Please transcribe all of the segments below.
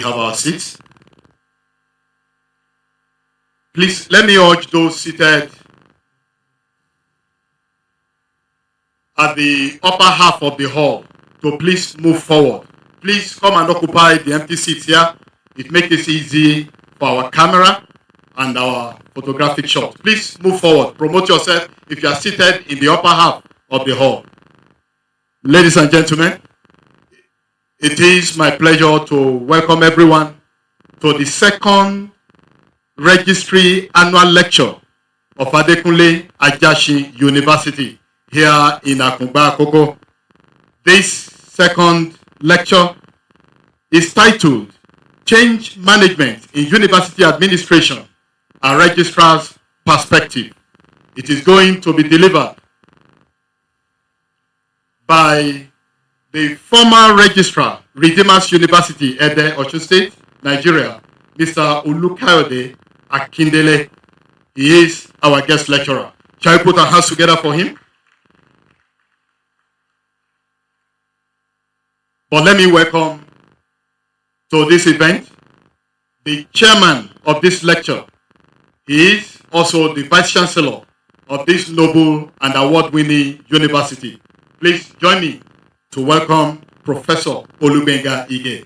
have our seats. Please, let me urge those seated at the upper half of the hall to please move forward. Please come and occupy the empty seats here. It makes it easy for our camera and our photographic shots. Please move forward. Promote yourself if you are seated in the upper half of the hall. Ladies and gentlemen, it is my pleasure to welcome everyone to the second Registry annual lecture of Adekunle Ajasin University here in Akungba Akoko. This second lecture is titled Change Management in University Administration, a Registrar's Perspective. It is going to be delivered by the former Registrar, Redeemers University, Ede, Osun State, Nigeria, Mr. Olukayode Akindele. He is our guest lecturer. Shall we put our hands together for him? But let me welcome to this event the chairman of this lecture. He is also the vice chancellor of this noble and award-winning university. Please join me to welcome Professor Olubenga Ige.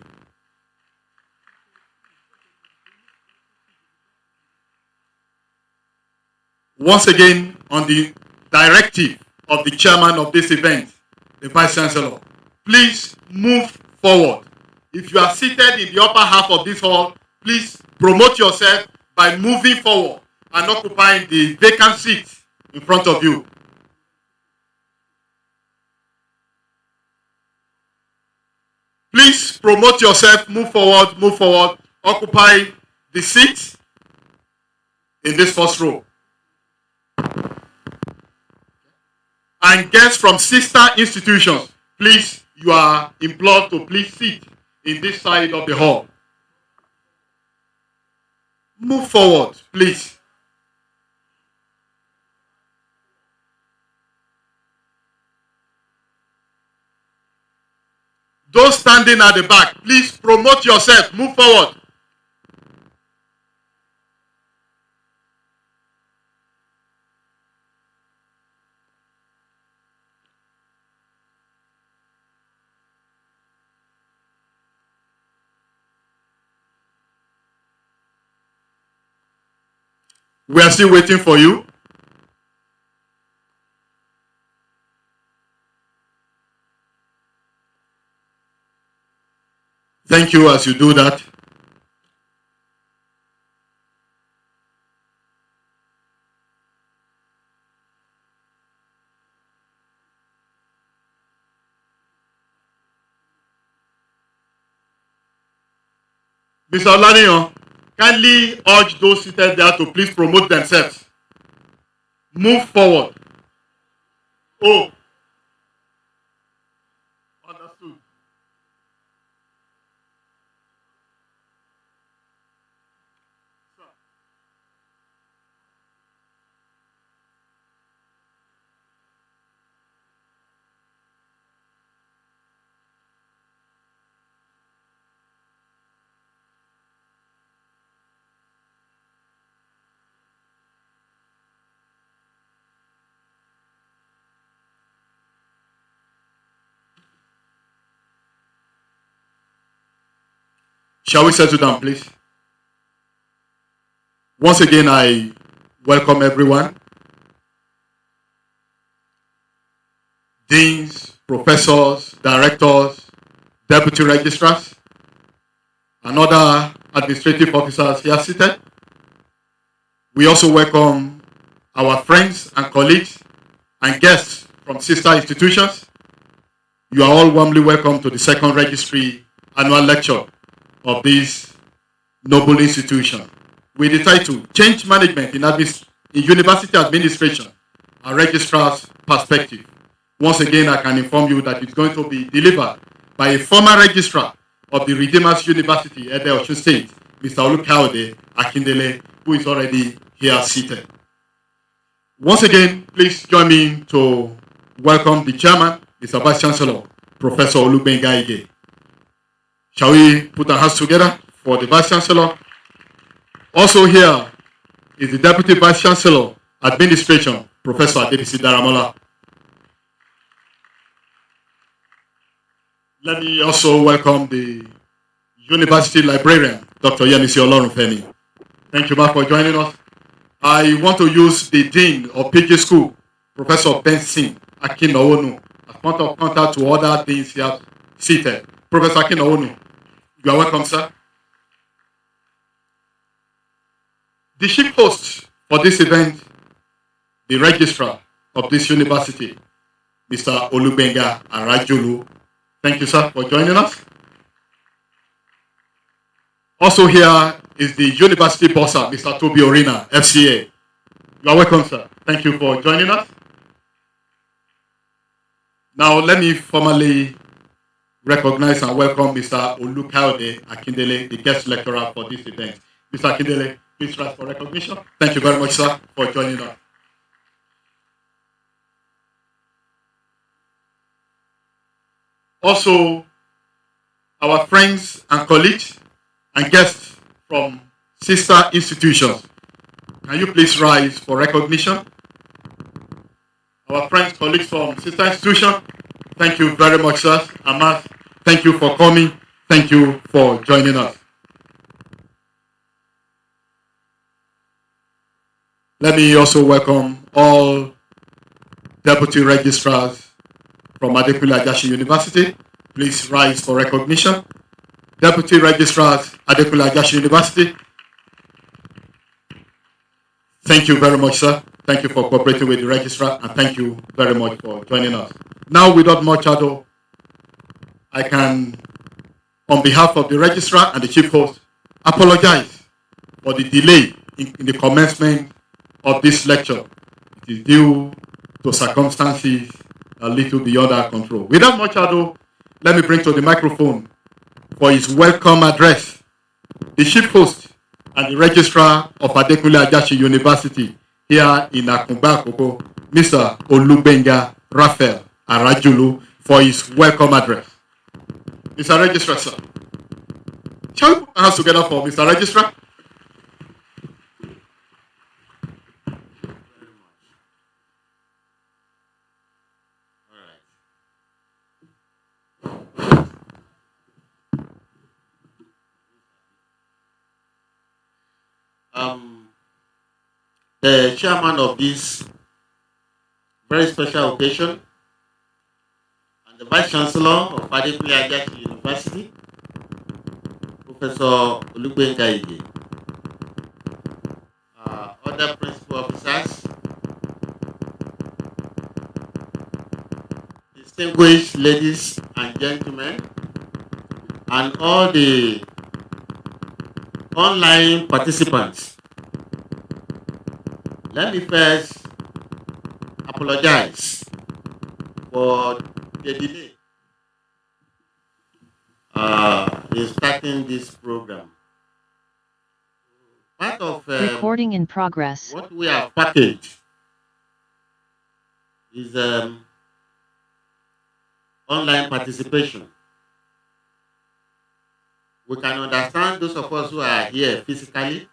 Once again, on the directive of the chairman of this event, the vice chancellor, please move forward. If you are seated in the upper half of this hall, please promote yourself by moving forward and occupying the vacant seats in front of you. Please promote yourself, move forward, occupy the seats in this first row. And guests from sister institutions, please, you are implored to please sit in this side of the hall. Move forward, please. Those standing at the back, please promote yourself, move forward. We are still waiting for you. Thank you as you do that. Mr. Olaniyan, kindly urge those seated there to please promote themselves. Move forward. Oh. Understood. Shall we settle down, please? Once again, I welcome everyone. Deans, professors, directors, deputy registrars, and other administrative officers here seated. We also welcome our friends and colleagues and guests from sister institutions. You are all warmly welcome to the second Registry annual lecture of this noble institution with the title Change Management in University Administration, a Registrar's Perspective. Once again, I can inform you that it's going to be delivered by a former registrar of the Redeemers University, Ede, Osun State, Mr. Olukayode Akindele, who is already here seated. Once again, please join me to welcome the chairman, Mr. Vice Chancellor, Professor Olubenga Ige. Shall we put our hands together for the Vice Chancellor. Also here is the Deputy Vice Chancellor, Administration, Professor Adebisi Daramola. Let me also welcome the University Librarian, Dr. Yemisi Olorunfemi. Thank you, Mark, for joining us. I want to use the Dean of PG School, Professor Benson Akinowonu, as point of contact to other deans here seated. Professor Akinowonu, you are welcome, sir. The chief host for this event, the Registrar of this university, Mr. Olubenga Arajulu. Thank you, sir, for joining us. Also here is the University Bossa, Mr. Toby Orina, FCA. You are welcome, sir. Thank you for joining us. Now, let me formally recognize and welcome Mr. Olukaude Akindele, the guest lecturer for this event. Mr. Akindele, please rise for recognition. Thank you very much, sir, for joining us. Also, our friends and colleagues and guests from sister institutions, can you please rise for recognition? Our friends, colleagues from sister institution, thank you very much, sir. Amas, thank you for coming. Thank you for joining us. Let me also welcome all deputy registrars from Adekunle Ajasin University. Please rise for recognition. Deputy registrars, Adekunle Ajasin University. Thank you very much, sir. Thank you for cooperating with the registrar, and thank you very much for joining us. Now, without much ado, I can, on behalf of the registrar and the chief host, apologize for the delay in the commencement of this lecture. It is due to circumstances a little beyond our control. Without much ado, let me bring to the microphone for his welcome address the chief host and the registrar of Adekunle Ajasin University here in Akumba Akoko, Mr. Olubenga Raphael Arajulu, for his welcome address. Mr. Registrar, sir. Shall we put our hands together for Mr. Registrar? The chairman of this very special occasion and the Vice Chancellor of Adekunle Ajasin University, Professor Olubenga Ige, other principal officers, distinguished ladies and gentlemen, and all the online participants. Let me first apologize for the delay in starting this program. Part of recording in progress. What we have packaged is online participation. We can understand those of us who are here physically,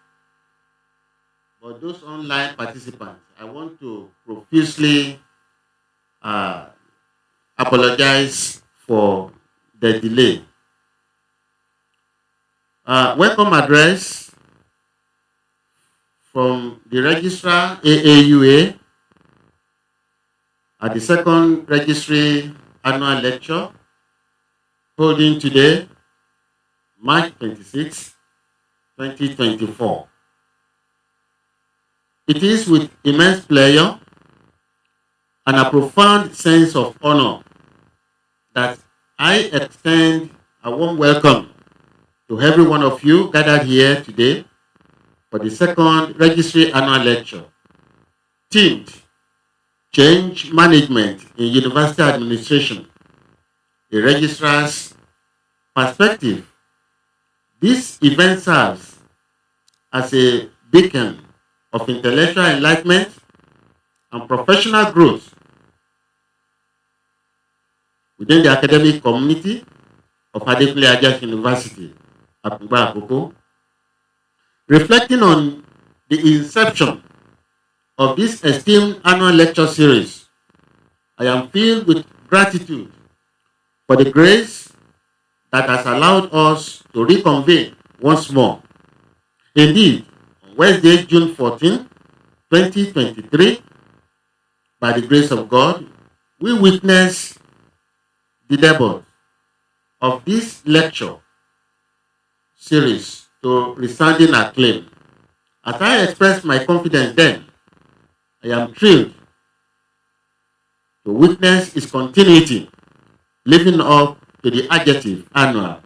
but those online participants, I want to profusely apologize for the delay. Welcome address from the Registrar AAUA at the second Registry Annual Lecture holding today, March 26, 2024. It is with immense pleasure and a profound sense of honor that I extend a warm welcome to every one of you gathered here today for the second Registry Annual Lecture, themed Change Management in University Administration, the Registrar's Perspective. This event serves as a beacon of intellectual enlightenment and professional growth within the academic community of Adekunle Ajasin University. Akungba Akoko. Reflecting on the inception of this esteemed annual lecture series, I am filled with gratitude for the grace that has allowed us to reconvene once more. Indeed, on Wednesday, June 14, 2023, by the grace of God, we witnessed the debut of this lecture series to resounding acclaim. As I expressed my confidence then, I am thrilled to witness its continuity, living up to the adjective annual.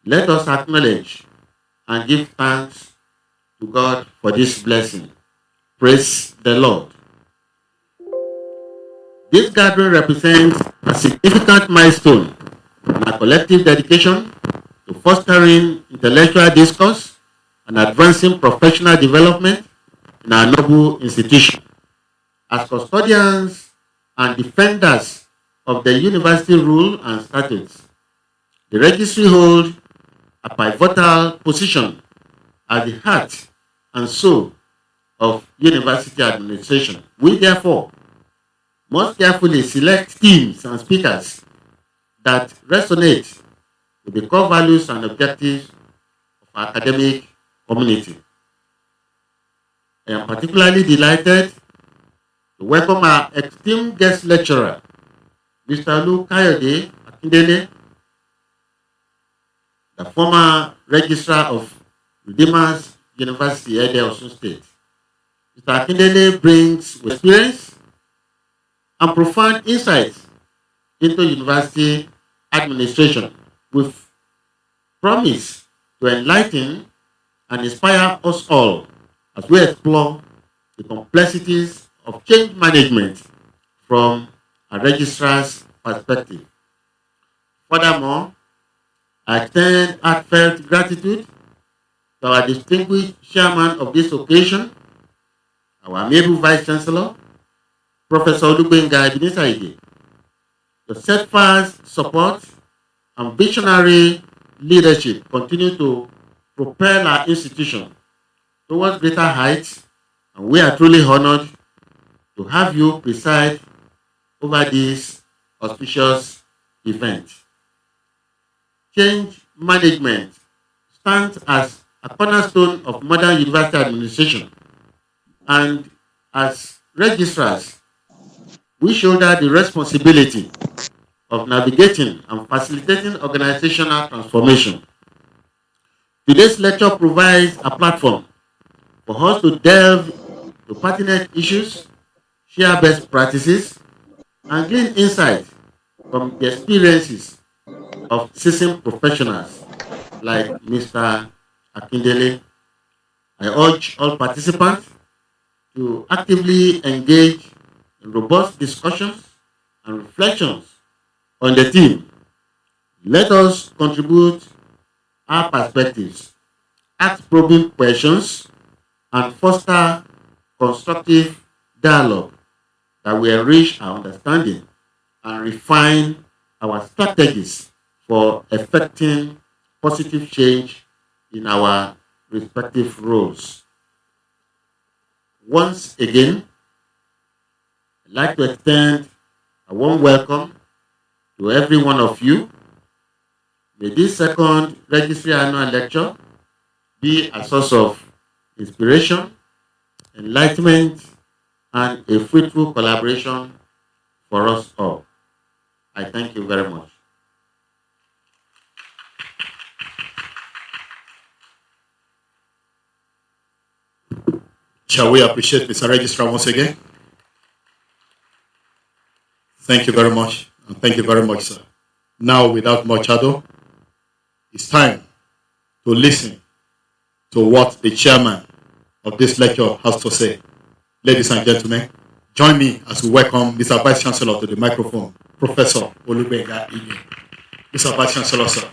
Let us acknowledge and give thanks to God for this blessing. Praise the Lord. This gathering represents a significant milestone in our collective dedication to fostering intellectual discourse and advancing professional development in our noble institution. As custodians and defenders of the university rule and statutes, the registry holds a pivotal position at the heart and soul of university administration. We therefore must carefully select themes and speakers that resonate with the core values and objectives of our academic community. I am particularly delighted to welcome our esteemed guest lecturer, Mr. Lu Kayode Akindele, the former Registrar of Redeemers University, Ede, Osun State. Mr. Akindele brings experience and profound insights into university administration with promise to enlighten and inspire us all as we explore the complexities of change management from a registrar's perspective. Furthermore, I extend heartfelt gratitude to our distinguished chairman of this occasion, our amiable Vice Chancellor, Professor Olubenga Ebenezer. The steadfast support and visionary leadership continue to propel our institution towards greater heights, and we are truly honored to have you preside over this auspicious event. Change management stands as a cornerstone of modern university administration, and as registrars, we shoulder the responsibility of navigating and facilitating organizational transformation. Today's lecture provides a platform for us to delve into pertinent issues, share best practices, and glean insights from the experiences of seasoned professionals like Mr. Akindele. I urge all participants to actively engage in robust discussions and reflections on the theme. Let us contribute our perspectives, ask probing questions, and foster constructive dialogue that will enrich our understanding and refine our strategies for effecting positive change in our respective roles. Once again, I'd like to extend a warm welcome to every one of you. May this second Registry Annual Lecture be a source of inspiration, enlightenment, and a fruitful collaboration for us all. I thank you very much. Shall we appreciate Mr. Registrar once again? Thank you very much, and thank you very much, sir. Now, without much ado, it's time to listen to what the chairman of this lecture has to say. Ladies and gentlemen, join me as we welcome Mr. Vice Chancellor to the microphone, Professor Olubenga Ige. Mr. Vice Chancellor, sir.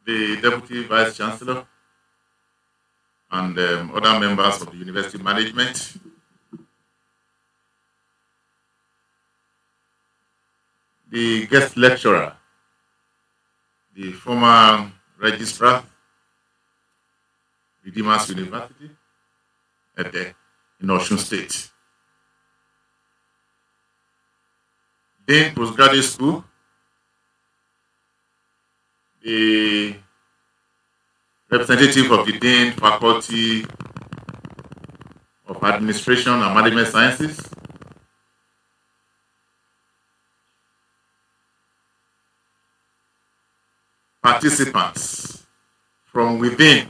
the Deputy Vice Chancellor, and other members of the university management, the guest lecturer, the former Registrar, Redeemers University, in Osun State, Dean Postgraduate School, the representative of the Dean Faculty of Administration and Management Sciences, participants from within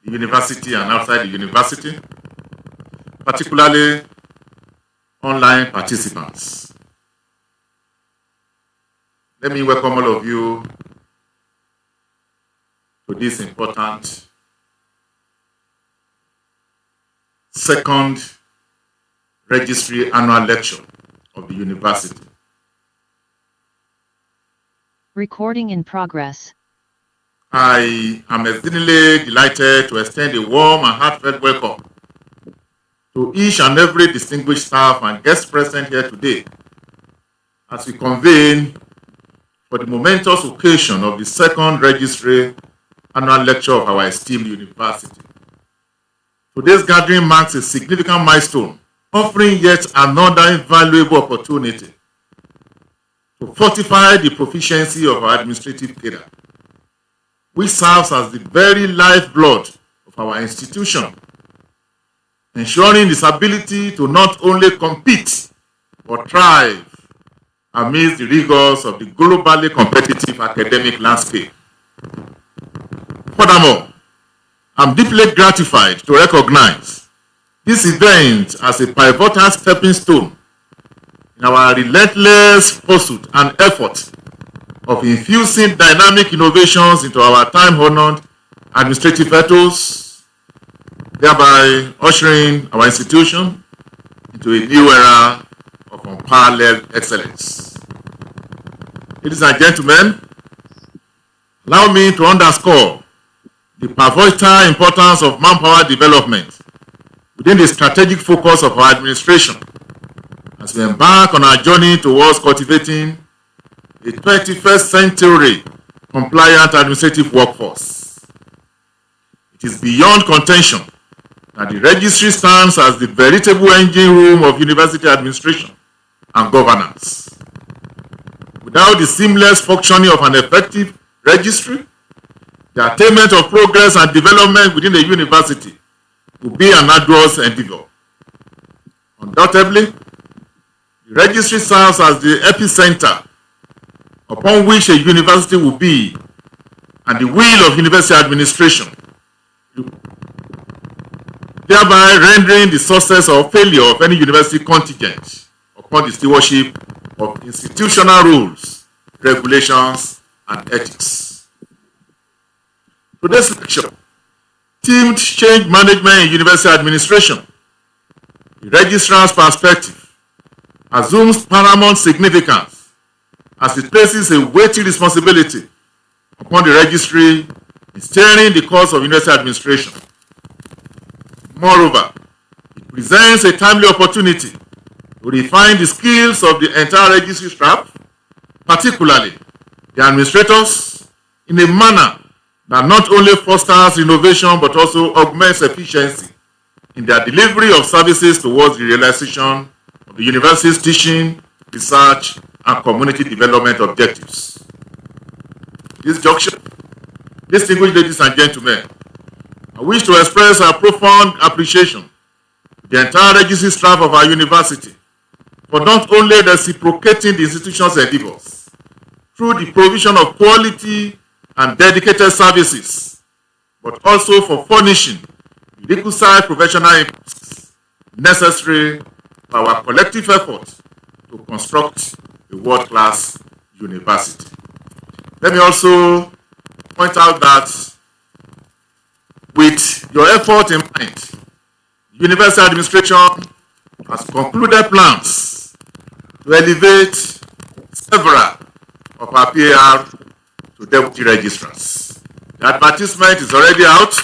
the university and outside the university, particularly online participants. Let me welcome all of you to this important second registry annual lecture of the university. Recording in progress. I am exceedingly delighted to extend a warm and heartfelt welcome to each and every distinguished staff and guests present here today as we convene for the momentous occasion of the second registry annual lecture of our esteemed university. Today's gathering marks a significant milestone, offering yet another invaluable opportunity to fortify the proficiency of our administrative cadre, which serves as the very lifeblood of our institution, ensuring its ability to not only compete but thrive amidst the rigors of the globally competitive academic landscape. Furthermore, I'm deeply gratified to recognize this event as a pivotal stepping stone in our relentless pursuit and effort of infusing dynamic innovations into our time-honored administrative ethos, thereby ushering our institution into a new era of unparalleled excellence. Ladies and gentlemen, allow me to underscore the pivotal importance of manpower development within the strategic focus of our administration as we embark on our journey towards cultivating a 21st century compliant administrative workforce. It is beyond contention that the registry stands as the veritable engine room of university administration and governance. Without the seamless functioning of an effective registry, the attainment of progress and development within the university will be an arduous endeavor. Undoubtedly, the registry serves as the epicenter upon which a university will be, and the wheel of university administration, thereby rendering the success or failure of any university contingent upon the stewardship of institutional rules, regulations, and ethics. Today's lecture, themed Change Management in University Administration, the Registrar's perspective, assumes paramount significance as it places a weighty responsibility upon the registry in steering the course of university administration. Moreover, it presents a timely opportunity to refine the skills of the entire registry staff, particularly the administrators, in a manner that not only fosters innovation but also augments efficiency in their delivery of services towards the realization of the university's teaching, research, and community development objectives. This junction, distinguished ladies and gentlemen, I wish to express our profound appreciation to the entire registry staff of our university for not only reciprocating the institution's endeavors through the provision of quality and dedicated services, but also for furnishing the requisite professional inputs necessary for our collective effort to construct a world-class university. Let me also point out that with your effort in mind, university administration has concluded plans to elevate several of our PAR to deputy registrars. The advertisement is already out,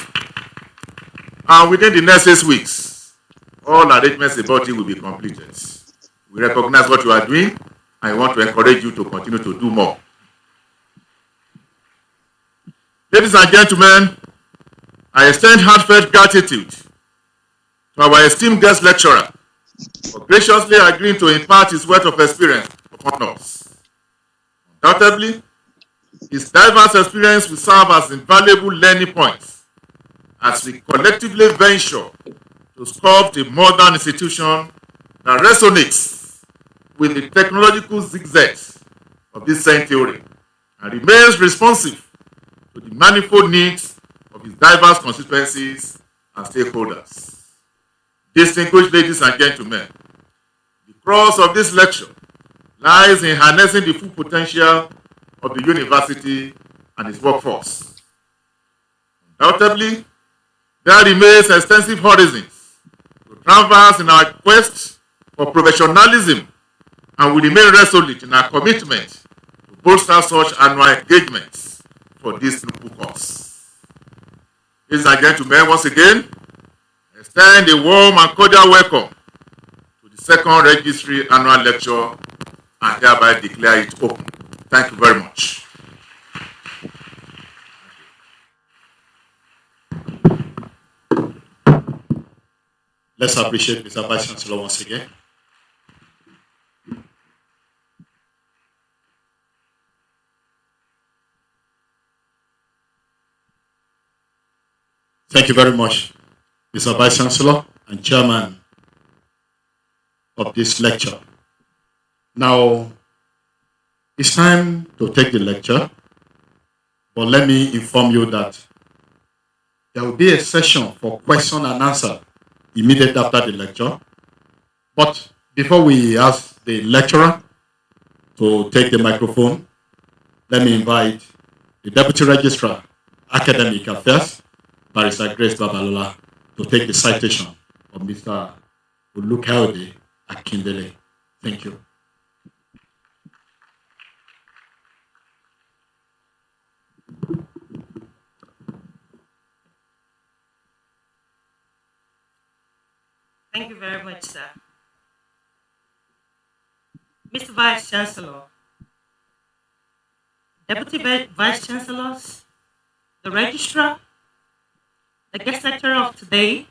and within the next 6 weeks, all arrangements about it will be completed. We recognize what you are doing, and we want to encourage you to continue to do more. Ladies and gentlemen, I extend heartfelt gratitude to our esteemed guest lecturer for graciously agreeing to impart his wealth of experience upon us. Undoubtedly, his diverse experience will serve as invaluable learning points as we collectively venture to sculpt a modern institution that resonates with the technological zigzags of this century and remains responsive to the manifold needs of its diverse constituencies and stakeholders. Distinguished ladies and gentlemen, the cross of this lecture lies in harnessing the full potential of the university and its workforce. Undoubtedly, there remains extensive horizons to traverse in our quest for professionalism, and we remain resolute in our commitment to bolster such annual engagements for this noble cause. Ladies and gentlemen, once again, extend a warm and cordial welcome to the second Registry annual lecture and hereby declare it open. Thank you very much. Let's appreciate Mr. Vice Chancellor once again. Thank you very much, Mr. Vice Chancellor and Chairman of this lecture. Now, it's time to take the lecture, but let me inform you that there will be a session for question and answer immediately after the lecture. But before we ask the lecturer to take the microphone, let me invite the Deputy Registrar, Academic Affairs, Barrister Grace Babalola, to take the citation of Mr. Ulukaode Akindele. Thank you. Thank you very much, sir. Mr. Vice Chancellor, Deputy Vice Chancellors, the Registrar, the guest lecturer of today,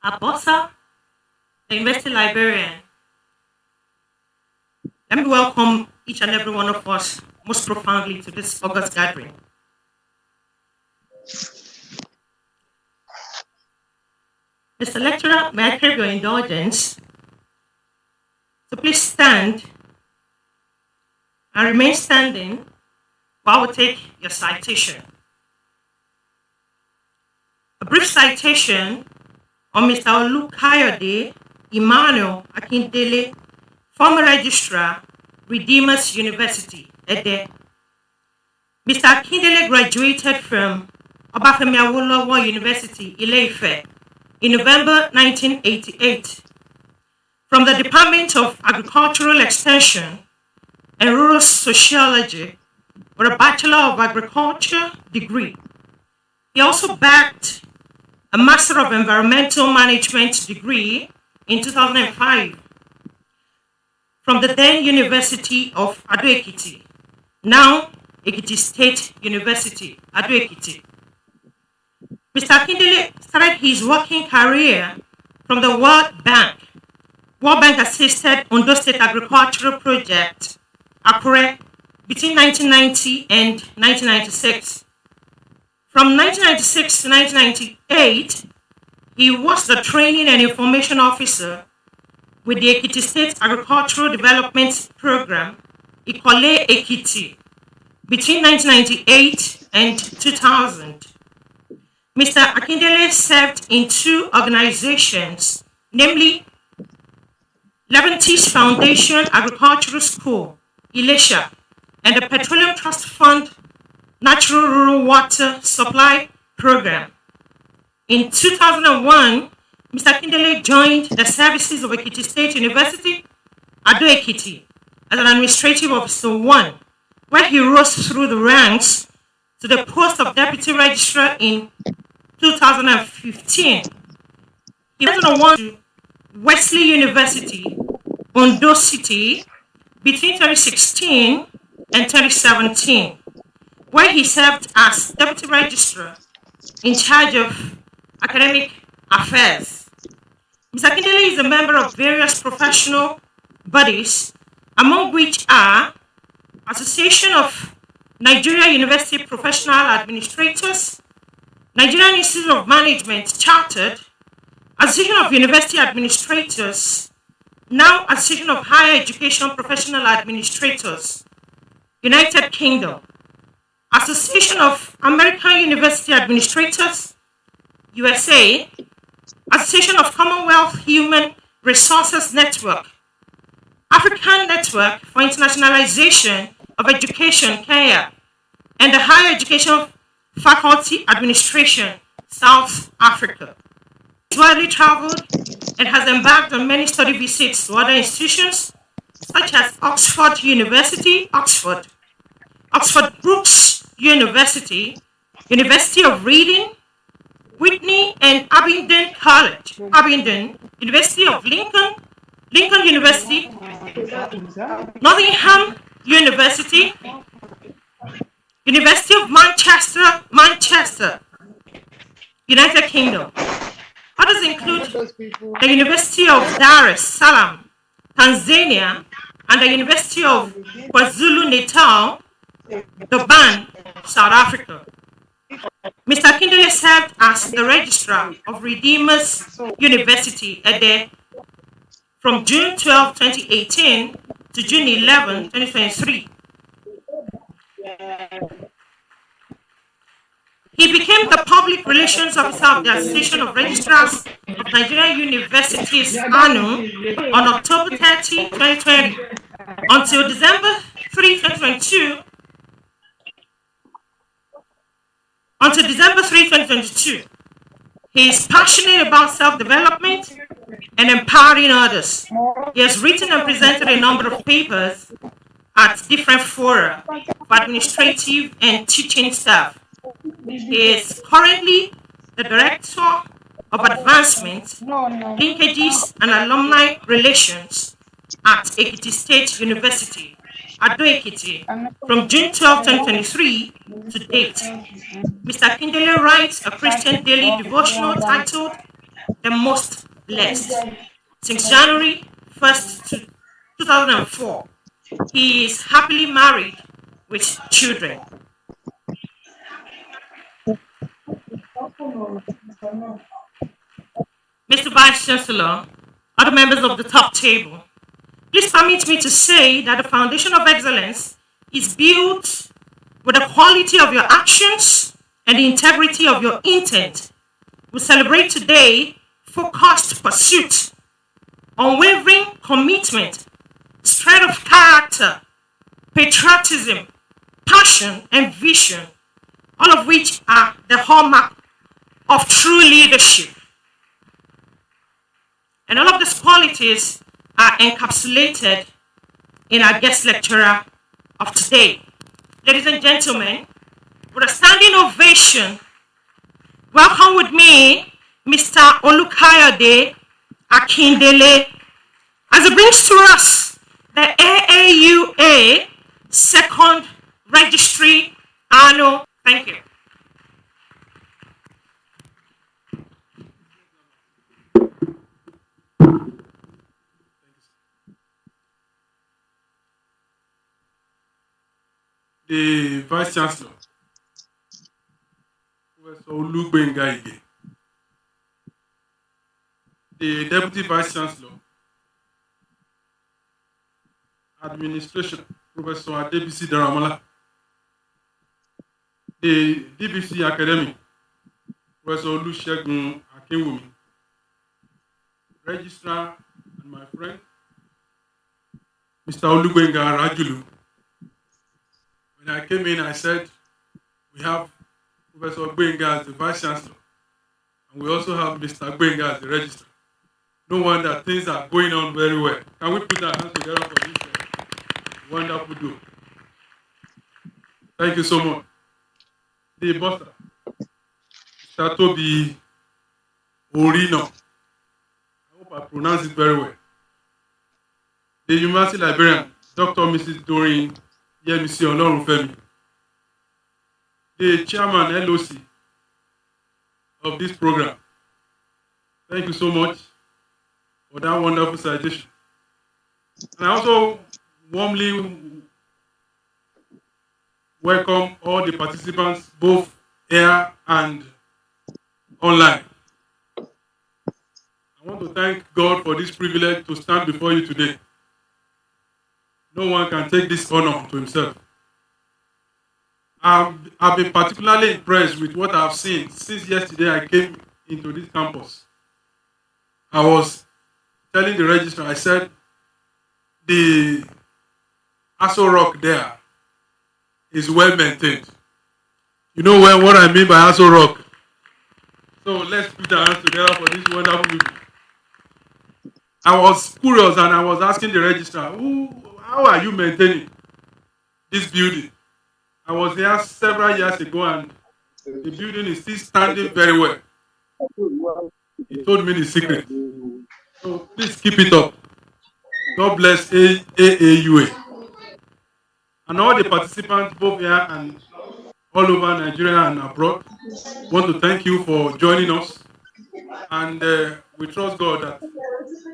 our bossa, the University Librarian. Let me welcome each and every one of us most profoundly to this August gathering. Mr. Lecturer, may I crave your indulgence? So please stand and remain standing while we take your citation. A brief citation on Mr. Olukayode Emmanuel Akindele, former Registrar, Redeemers University, Ede. Mr. Akindele graduated from Obafemi Awolowo University, Ile-Ife, in November 1988 from the Department of Agricultural Extension and Rural Sociology with a Bachelor of Agriculture degree. He also backed a Master of Environmental Management degree in 2005 from the then University of Ado-Ekiti, now Ekiti State University, Ado-Ekiti. Mr. Akindele started his working career from the World Bank. World Bank assisted Ondo State Agricultural Project, Akure, between 1990 and 1996. From 1996 to 1998, he was the Training and Information Officer with the Ekiti State Agricultural Development Program, Ikole Ekiti, between 1998 and 2000. Mr. Akindele served in two organizations, namely Leventis Foundation Agricultural School, Ilesha, and the Petroleum Trust Fund Natural Rural Water Supply Program. In 2001, Mr. Akindele joined the services of Ekiti State University, Ado-Ekiti, as an administrative officer 1, where he rose through the ranks to the post of Deputy Registrar in 2015. He went on to Wesley University, Ondo City, between 2016 and 2017, where he served as Deputy Registrar in charge of academic affairs. Mr. Akindele is a member of various professional bodies, among which are Association of Nigeria University Professional Administrators, Nigerian Institute of Management Chartered, Association of University Administrators, now Association of Higher Education Professional Administrators, United Kingdom, Association of American University Administrators, USA, Association of Commonwealth Human Resources Network, African Network for Internationalization of Education, Kenya, and the Higher Education Faculty Administration, South Africa. He's widely traveled and has embarked on many study visits to other institutions, such as Oxford University, Oxford Brookes University, University of Reading, Whitney and Abingdon College, Abingdon, University of Lincoln, Lincoln University, Nottingham University, University of Manchester, Manchester, United Kingdom. Others include the University of Dar es Salaam, Tanzania, and the University of KwaZulu-Natal, Durban, South Africa. Mr. Akindele served as the Registrar of Redeemers University Ede from June 12, 2018 to June 11, 2023. He became the Public Relations Officer of the Association of Registrars of Nigerian Universities (ANU) on October 30, 2020 until December 3, 2022. Until December 3, 2022. He is passionate about self-development and empowering others. He has written and presented a number of papers at different fora for administrative and teaching staff. He is currently the Director of Advancement, Linkages and Alumni Relations at Ekiti State University, Ado Ekiti, from June 12, 2023 to date. Mr. Akindele writes a Christian daily devotional titled The Most Blessed. Since January 1st, 2004, he is happily married with children. Mr. Vice Chancellor, other members of the top table, please permit me to say that the foundation of excellence is built with the quality of your actions and the integrity of your intent. We celebrate today focused pursuit, unwavering commitment, strength of character, patriotism, passion, and vision, all of which are the hallmark of true leadership. And all of these qualities are encapsulated in our guest lecturer of today. Ladies and gentlemen, with a standing ovation, welcome with me Mr. Olukayode Akindele as he brings to us the AAUA Second Registry Annual. Thank you. The Vice Chancellor, Professor Olugbenga Ige, the Deputy Vice Chancellor, Administration, Professor Adebisi Daramola, the DBC Academy, Professor Olusegun Akinwumi, Registrar and my friend, Mr. Olugbenga Rajulu. When I came in, I said, we have Professor Gbenga as the Vice Chancellor, and we also have Mr. Gbenga as the Registrar. No wonder things are going on very well. Can we put our hands together for this wonderful do? Thank you so much. the bursar, Mr. Toby Orino. I hope I pronounced it very well. The university librarian, Dr. Mrs. Doreen Yemisi Olorunfemi. The chairman LOC of this program. Thank you so much for that wonderful citation. And I also warmly welcome all the participants, both here and online. I want to thank God for this privilege to stand before you today. No one can take this honor to himself. I've been particularly impressed with what I've seen since yesterday I came into this campus. I was telling the registrar, I said, the Aaua Rock there is well maintained. You know what I mean by Aaua Rock? So let's put our hands together for this wonderful people. I was curious and I was asking the registrar, how are you maintaining this building? I was there several years ago and the building is still standing very well. He told me the secret. So please keep it up. God bless AAUA. And all the participants, both here and all over Nigeria and abroad, want to thank you for joining us. And we trust God that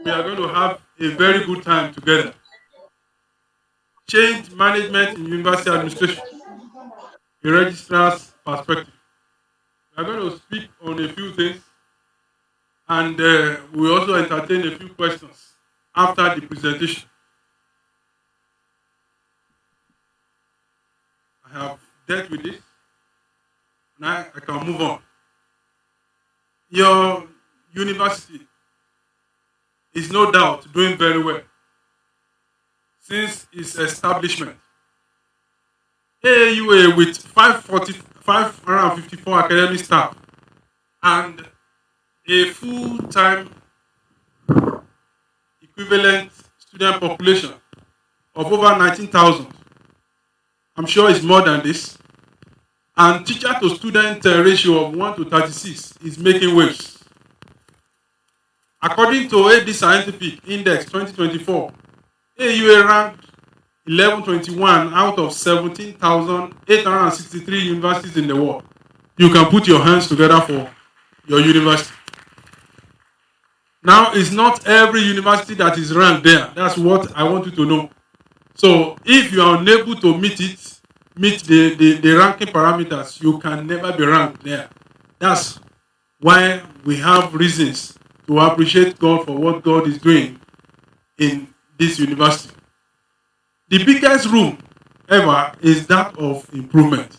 we are going to have a very good time together. Change management in university administration, the registrar's perspective. We are going to speak on a few things and we also entertain a few questions after the presentation. I have dealt with this. Now I can move on. Your university is no doubt doing very well since its establishment. AAUA with 554 academic staff and a full-time equivalent student population of over 19,000. I'm sure it's more than this. And teacher to student ratio of 1 to 36 is making waves. According to AD Scientific Index 2024, AUA ranked 1121 out of 17,863 universities in the world. You can put your hands together for your university. Now, it's not every university that is ranked there. That's what I want you to know. So, if you are unable to meet the ranking parameters, you can never be ranked there. That's why we have reasons to appreciate God for what God is doing in this university. The biggest room ever is that of improvement.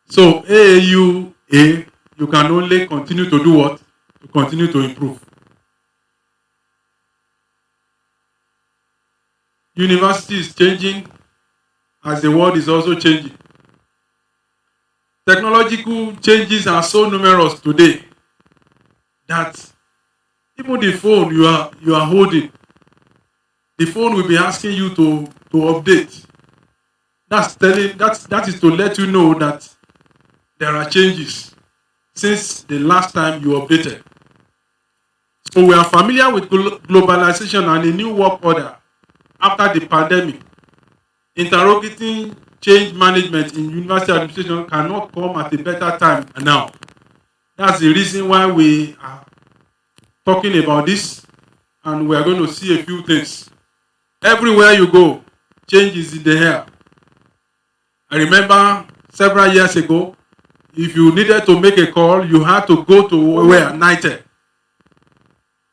So AAUA, you can only continue to do what? To continue to improve. University is changing as the world is also changing. Technological changes are so numerous today that even the phone you are holding, the phone will be asking you to update. That is to let you know that there are changes since the last time you updated. So we are familiar with globalization and a new work order after the pandemic. Interrogating change management in university administration cannot come at a better time than now. That's the reason why we are talking about this, and we are going to see a few things. Everywhere you go, change is in the air. I remember several years ago, if you needed to make a call, you had to go to where? Nitel,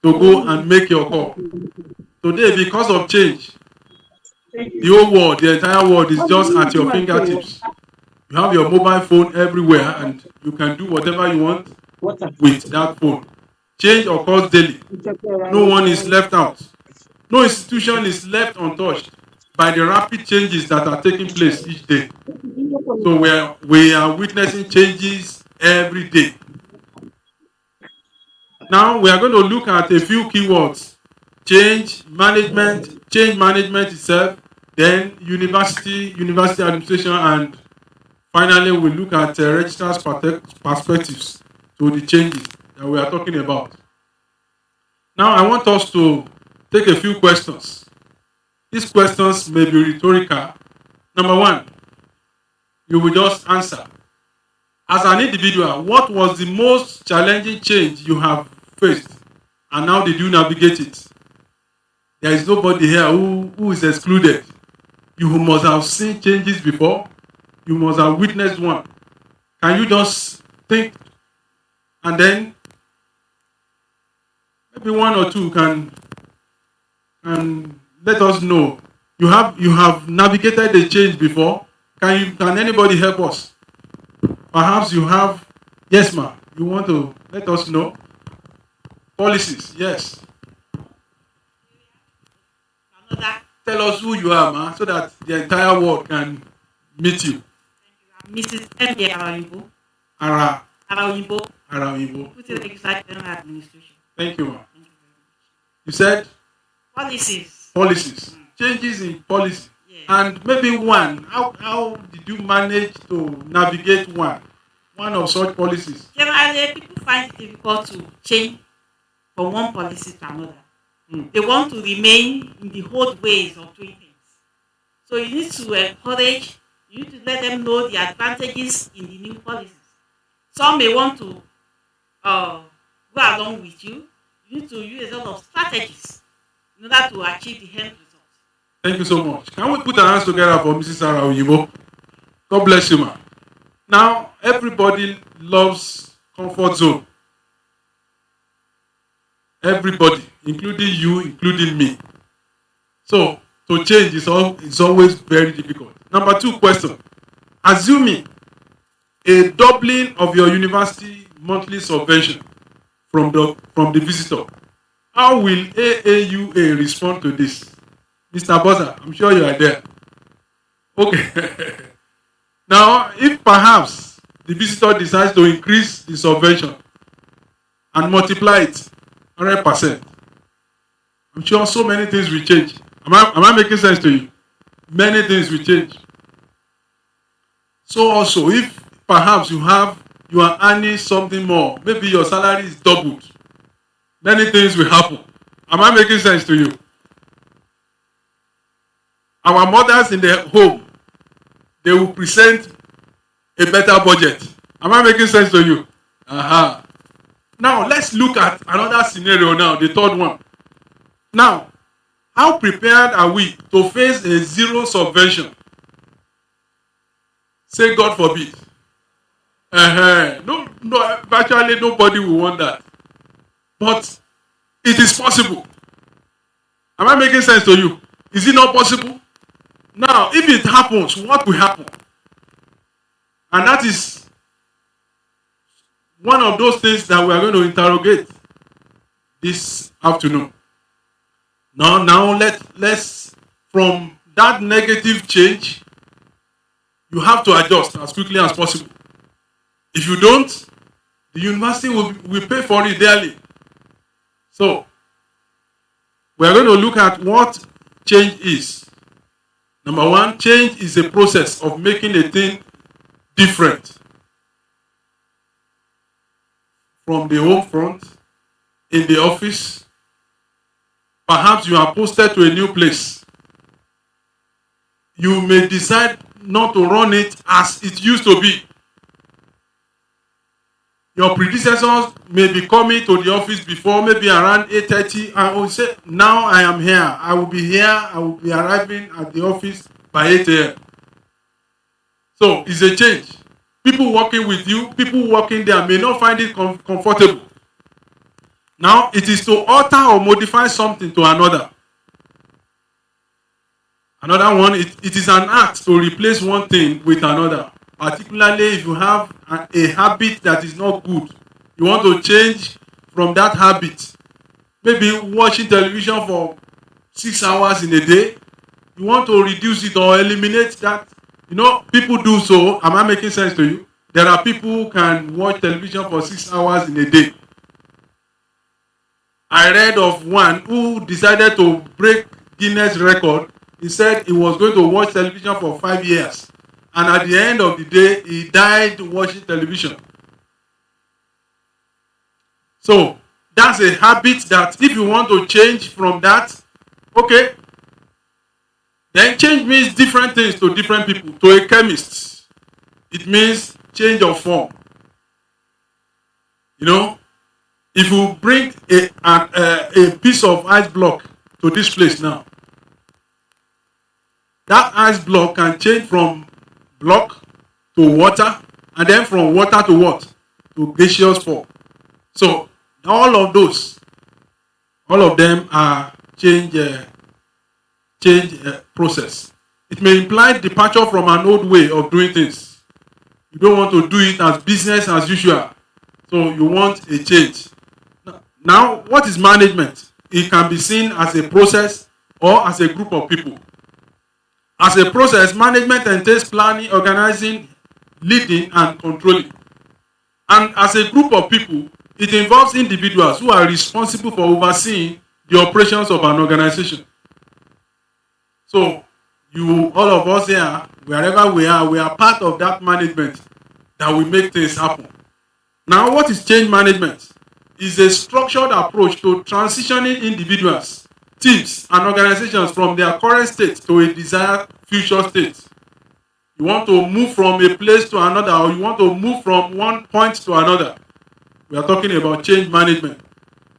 to go and make your call. Today, because of change, the whole world, the entire world is just at your fingertips. You have your mobile phone everywhere and you can do whatever you want with that phone. Change occurs daily. No one is left out. No institution is left untouched by the rapid changes that are taking place each day. So we are witnessing changes every day. Now we are going to look at a few keywords. Change management itself, then university administration, and Finally, we look at registrar's perspectives to the changes that we are talking about. Now, I want us to take a few questions. These questions may be rhetorical. Number one, you will just answer. As an individual, what was the most challenging change you have faced, and how did you navigate it? There is nobody here who is excluded. You must have seen changes before. You must have witnessed one. Can you just think, and then maybe one or two can let us know. You have navigated a change before. Can anybody help us? Perhaps you have. Yes, ma'am. You want to let us know? Policies, yes. Another. Tell us who you are, ma'am, so that the entire world can meet you. Mrs. M.A. Arawibo. Ara. Arawibo. Arawibo. Deputy Registrar General Administration. Thank you, ma'am. You said Policies. policies. Changes in policy. Yes. And maybe one. How did you manage to navigate one of such policies? Generally, people find it difficult to change from one policy to another. They want to remain in the old ways of doing things. So you need to encourage, you need to let them know the advantages in the new policies. Some may want to go along with you. You need to use a lot of strategies in order to achieve the end result. Thank you so much. Can we put our hands together for Mrs. Sarah Oyibo? God bless you, ma'am. Now, everybody loves comfort zone. Everybody, including you, including me. So, to change is always very difficult. Number two question. Assuming a doubling of your university monthly subvention from the visitor, how will AAUA respond to this? Mr. Boza, I'm sure you are there. Okay. Now, if perhaps the visitor decides to increase the subvention and multiply it 100%, I'm sure so many things will change. Am I making sense to you? Many things will change. So also, if perhaps you are earning something more, maybe your salary is doubled, many things will happen. Am I making sense to you? Our mothers in the home, they will present a better budget. Am I making sense to you? Uh-huh. Now, let's look at another scenario now, the third one. Now, how prepared are we to face a zero subvention? Say God forbid. No, virtually nobody will want that. But it is possible. Am I making sense to you? Is it not possible? Now, if it happens, what will happen? And that is one of those things that we are going to interrogate this afternoon. Now let's from that negative change, you have to adjust as quickly as possible. If you don't, the university will pay for it dearly. So, we are going to look at what change is. Number one, change is a process of making a thing different from the home front, in the office. Perhaps you are posted to a new place. You may decide not to run it as it used to be. Your predecessors may be coming to the office before, maybe around 8:30, and will say, now I am here. I will be here. I will be arriving at the office by 8 a.m. So it's a change. People working with you, people working there may not find it comfortable. Now it is to alter or modify something to another. Another one, it is an act to replace one thing with another. Particularly if you have a habit that is not good. You want to change from that habit. Maybe watching television for 6 hours in a day. You want to reduce it or eliminate that. You know, people do so. Am I making sense to you? There are people who can watch television for 6 hours in a day. I read of one who decided to break Guinness record. He said he was going to watch television for 5 years. and at the end of the day, he died watching television. So that's a habit that if you want to change from that, okay, then change means different things to different people. To a chemist, it means change of form. You know, if you bring a piece of ice block to this place now, that ice block can change from block to water, and then from water to what? To gaseous form. So all of them are change process. It may imply departure from an old way of doing things. You don't want to do it as business as usual. So you want a change. Now, what is management? It can be seen as a process or as a group of people. As a process, management entails planning, organizing, leading, and controlling. And as a group of people, it involves individuals who are responsible for overseeing the operations of an organization. So, all of us here, wherever we are part of that management that will make things happen. Now, what is change management? It's a structured approach to transitioning individuals, teams, and organizations from their current state to a desired future state. You want to move from a place to another, or you want to move from one point to another. We are talking about change management.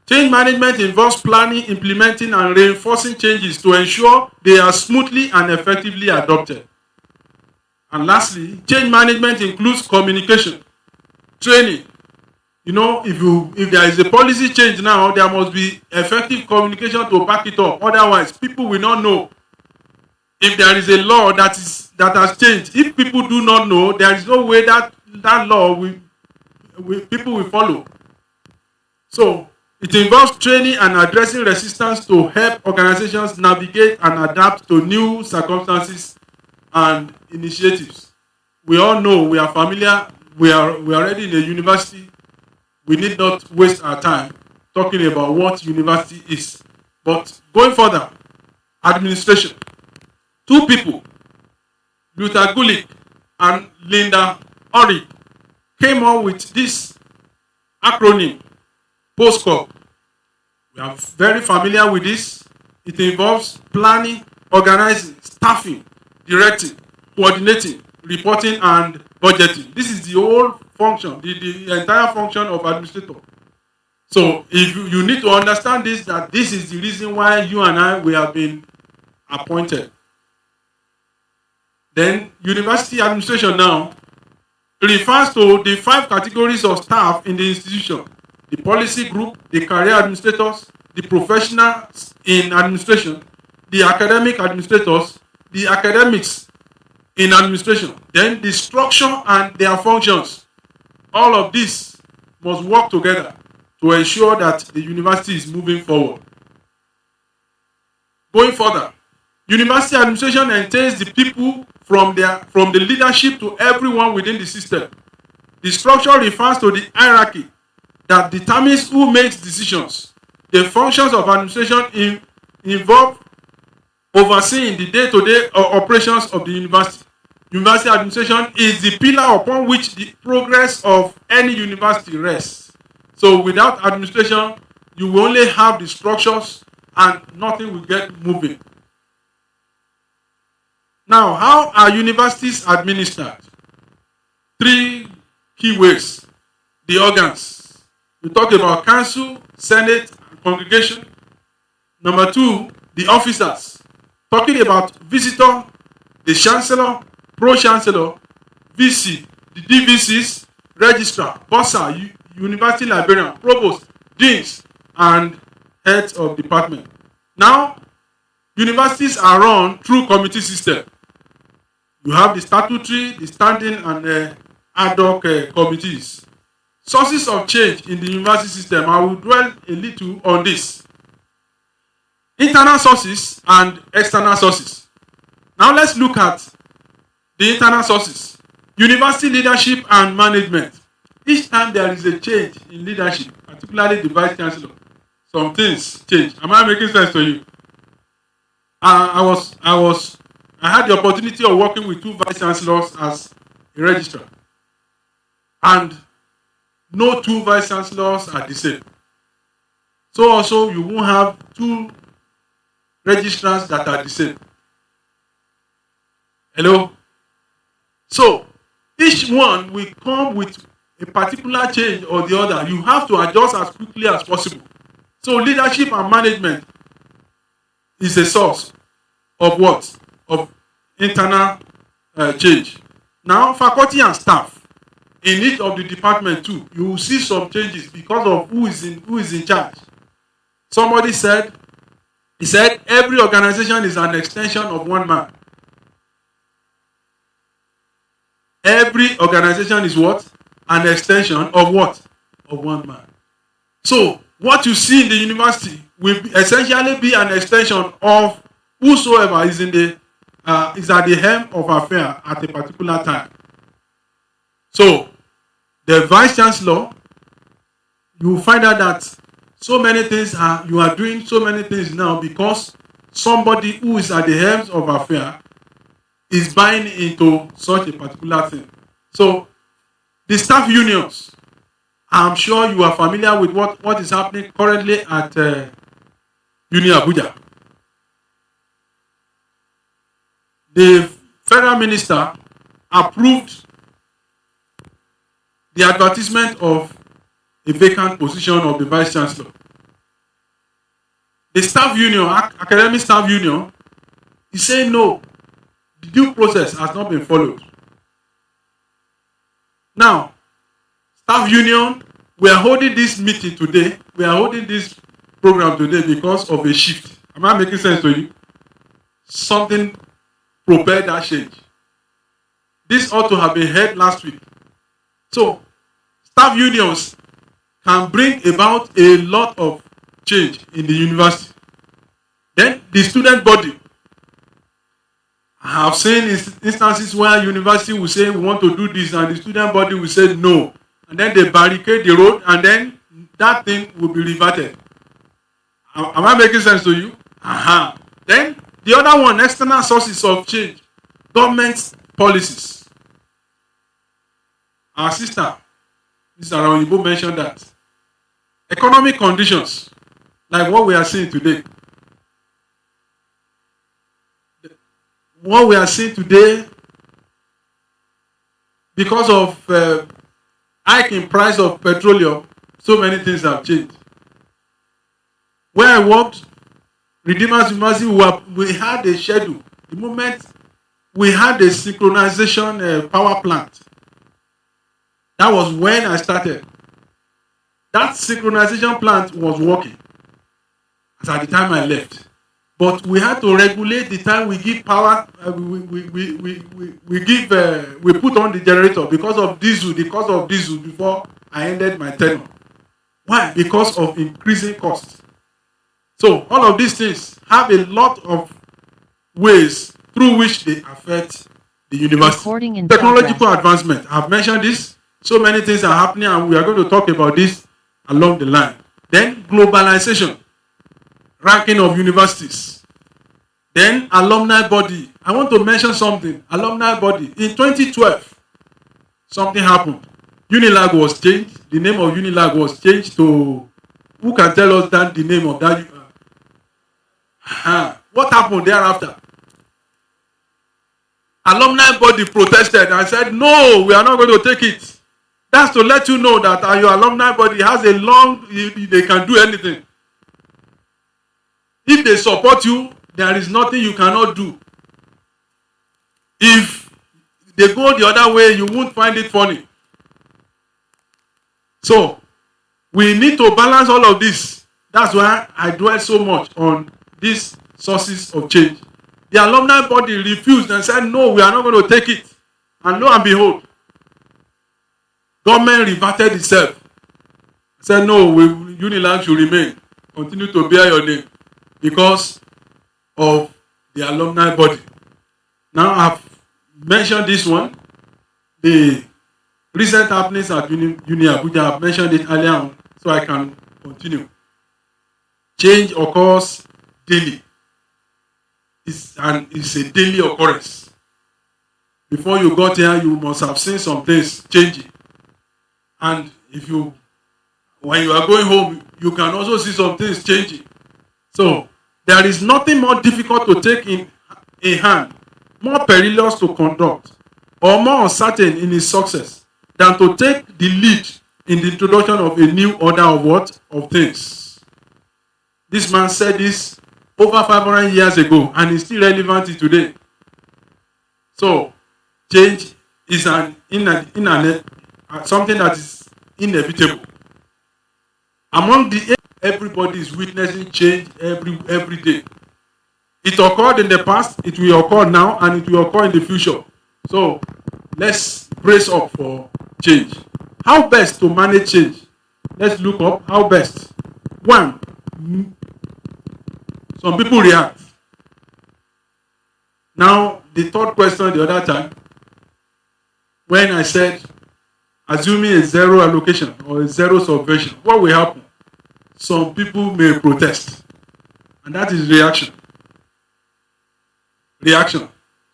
Change management involves planning, implementing, and reinforcing changes to ensure they are smoothly and effectively adopted. And lastly, change management includes communication, training. You know, if there is a policy change now, there must be effective communication to back it up. Otherwise, people will not know. If there is a law that has changed, if people do not know, there is no way that law people will follow. So it involves training and addressing resistance to help organizations navigate and adapt to new circumstances and initiatives. We all know, we are familiar, we are already in a university. We need not waste our time talking about what university is. But going further, administration. Two people, Luther Gulick and Linda Ori, came up with this acronym, POSCOP. We are very familiar with this. It involves planning, organizing, staffing, directing, coordinating, reporting, and budgeting. This is the whole function, the entire function of administrator. So if you need to understand this, that this is the reason why you and I, we have been appointed. Then university administration now refers to the 5 categories of staff in the institution: the policy group, the career administrators, the professionals in administration, the academic administrators, the academics in administration, then the structure and their functions. All of this must work together to ensure that the university is moving forward. Going further, university administration entails the people from the leadership to everyone within the system. The structure refers to the hierarchy that determines who makes decisions. The functions of administration involve overseeing the day-to-day operations of the university. University administration is the pillar upon which the progress of any university rests. So without administration, you will only have the structures and nothing will get moving. Now, how are universities administered? 3 key ways. The organs. We talk about council, senate, and congregation. Number 2, the officers. Talking about visitor, the chancellor, pro-chancellor, VC, the DVCs, registrar, bursar, university librarian, provost, deans, and heads of department. Now, universities are run through committee system. You have the statutory, the standing, and ad hoc committees. Sources of change in the university system, I will dwell a little on this. Internal sources and external sources. Now let's look at the internal sources. University leadership and management. Each time there is a change in leadership, particularly the vice chancellor, some things change. Am I making sense to you? I I had the opportunity of working with 2 vice chancellors as a registrar. And no 2 vice chancellors are the same. So also you won't have 2 registrars that are the same. Hello? So each one will come with a particular change or the other. You have to adjust as quickly as possible. So leadership and management is a source of what? Of internal change. Now, faculty and staff in each of the department too, you will see some changes because of who is in charge. Somebody said, he said, every organization is an extension of one man. Every organization is what? An extension of what? Of one man. So, what you see in the university will essentially be an extension of whosoever is is at the helm of affair at a particular time. So, the vice chancellor, you will find out that so many things you are doing so many things now because somebody who is at the helm of affair is buying into such a particular thing. So, the staff unions, I'm sure you are familiar with what is happening currently at Uni Abuja. The federal minister approved the advertisement of a vacant position of the vice chancellor. The staff union, academic staff union, is saying no, the due process has not been followed. Now, staff union, we are holding this meeting today, we are holding this program today because of a shift. Am I making sense to you? Something propelled that change. This ought to have been heard last week. So, staff unions can bring about a lot of change in the university. Then, the student body. I have seen instances where university will say, we want to do this, and the student body will say no. And then they barricade the road, and then that thing will be reverted. Am I making sense to you? Then, the other one, external sources of change. Government policies. Our sister, Mr. Aaua, mentioned that. Economic conditions, like what we are seeing today. What we are seeing today, because of hike in price of petroleum, so many things have changed. Where I worked, Redeemers University, we had a schedule. The moment we had a synchronization power plant, that was when I started. That synchronization plant was working as at the time I left. But we had to regulate the time we give power. We put on the generator because of diesel. Before I ended my tenure. Why? Because of increasing costs. So all of these things have a lot of ways through which they affect the university. Technological advancement. I've mentioned this. So many things are happening, and we are going to talk about this along the line. Then globalization. Ranking of universities. Then alumni body. I want to mention something. Alumni body. In 2012, something happened. Unilag was changed. The name of Unilag was changed to, who can tell us that the name of that? What happened thereafter? Alumni body protested and said, no, we are not going to take it. That's to let you know that your alumni body has a long, they can do anything. If they support you, there is nothing you cannot do. If they go the other way, you won't find it funny. So, we need to balance all of this. That's why I dwell so much on these sources of change. The alumni body refused and said, no, we are not going to take it. And lo and behold, government reverted itself. Said, no, Unilag should remain. Continue to bear your name. Because of the alumni body. Now I've mentioned this one. The recent happenings at Uni Abuja, I've mentioned it earlier on, so I can continue. Change occurs daily. is a daily occurrence. Before you got here, you must have seen some things changing. And when you are going home, you can also see some things changing. So there is nothing more difficult to take in hand, more perilous to conduct, or more uncertain in its success than to take the lead in the introduction of a new order of things. This man said this over 500 years ago, and it's still relevant today. So change is something that is inevitable. Among everybody is witnessing change every day. It occurred in the past, it will occur now, and it will occur in the future. So let's brace up for change. How best to manage change? Let's look up how best. One, some people react. Now, the third question the other time, when I said, assuming a zero allocation or a zero subversion, what will happen? Some people may protest. And that is reaction. Reaction.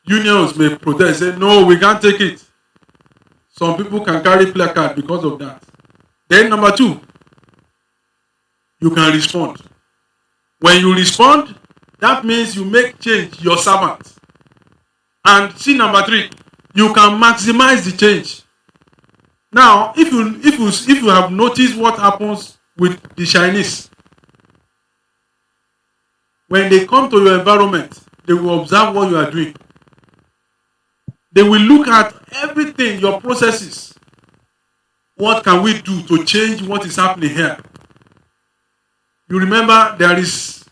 Unions may protest, say, no, we can't take it. Some people can carry placard because of that. Then number two, you can respond. When you respond, that means you make change your servant. And see number three, you can maximize the change. Now, if you have noticed what happens with the Chinese, when they come to your environment, they will observe what you are doing. They will look at everything, your processes. What can we do to change what is happening here? You remember there is,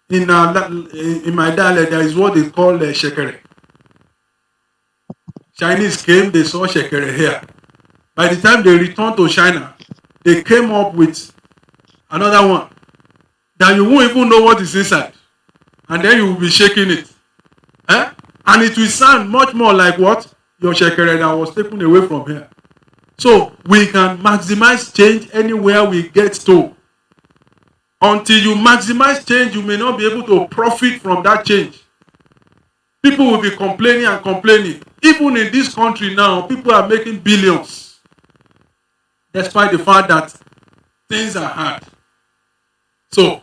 in my dialect, there is what they call shekere. Chinese came, they saw shekere here. By the time they returned to China, they came up with another one that you won't even know what is inside. And then you will be shaking it. And it will sound much more like what? Your shekere that was taken away from here. So we can maximize change anywhere we get to. Until you maximize change, you may not be able to profit from that change. People will be complaining and complaining. Even in this country now, people are making billions. Despite the fact that things are hard. So,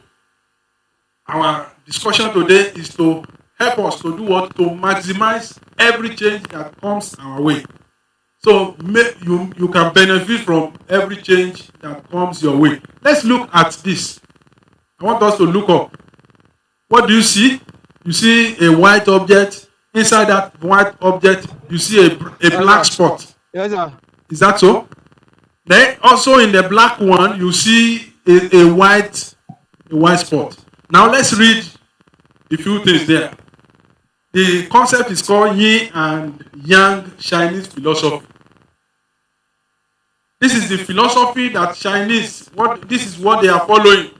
our discussion today is to help us to do what? To maximize every change that comes our way. So, you can benefit from every change that comes your way. Let's look at this. I want us to look up. What do you see? You see a white object. Inside that white object, you see a black spot. Yes, sir. Is that so? Then also in the black one, you see a white spot. Now let's read a few things there. The concept is called Yin and Yang Chinese philosophy. This is the philosophy that this is what they are following.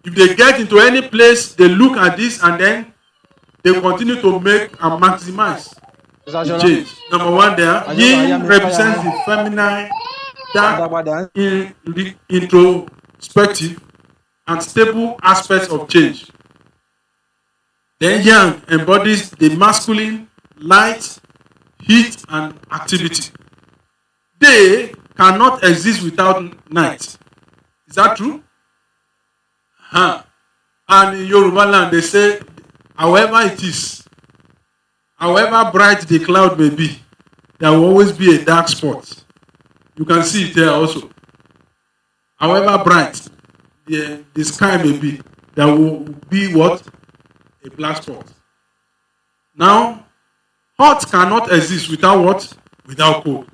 If they get into any place, they look at this and then they continue to make and maximize the change. Number one there, Yin represents the feminine, dark, introspective, and stable aspects of change. Then Yang embodies the masculine, light, heat, and activity. Day cannot exist without night. Is that true? And in Yoruba land, they say, however it is, however bright the cloud may be, there will always be a dark spot. You can see it there also. However bright the sky may be, there will be what? A black spot. Now, hot cannot exist without what? Without cold.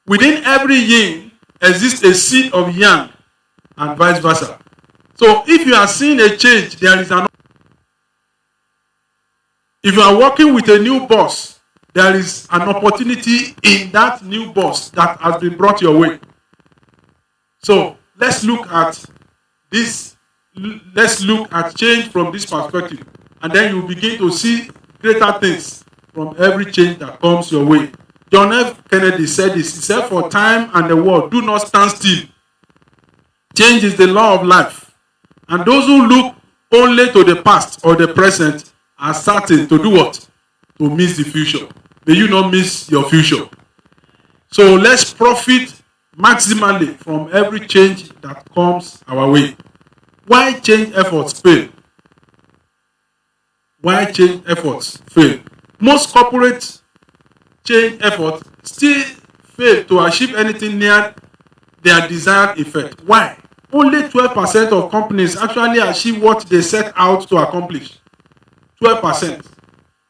Within every yin exists a seed of yang and vice versa. So if you are seeing a change, there is an. If you are working with a new boss, there is an opportunity in that new boss that has been brought your way. So let's look at this. Let's look at change from this perspective, and then you begin to see greater things from every change that comes your way. John F. Kennedy said this. He said, "For time and the world do not stand still. Change is the law of life. And those who look only to the past or the present are certain to do what? To miss the future. May you not miss your future. So let's profit maximally from every change that comes our way. Why change efforts fail? Why change efforts fail? Most corporate change efforts still fail to achieve anything near their desired effect. Why? Only 12% of companies actually achieve what they set out to accomplish. 12%.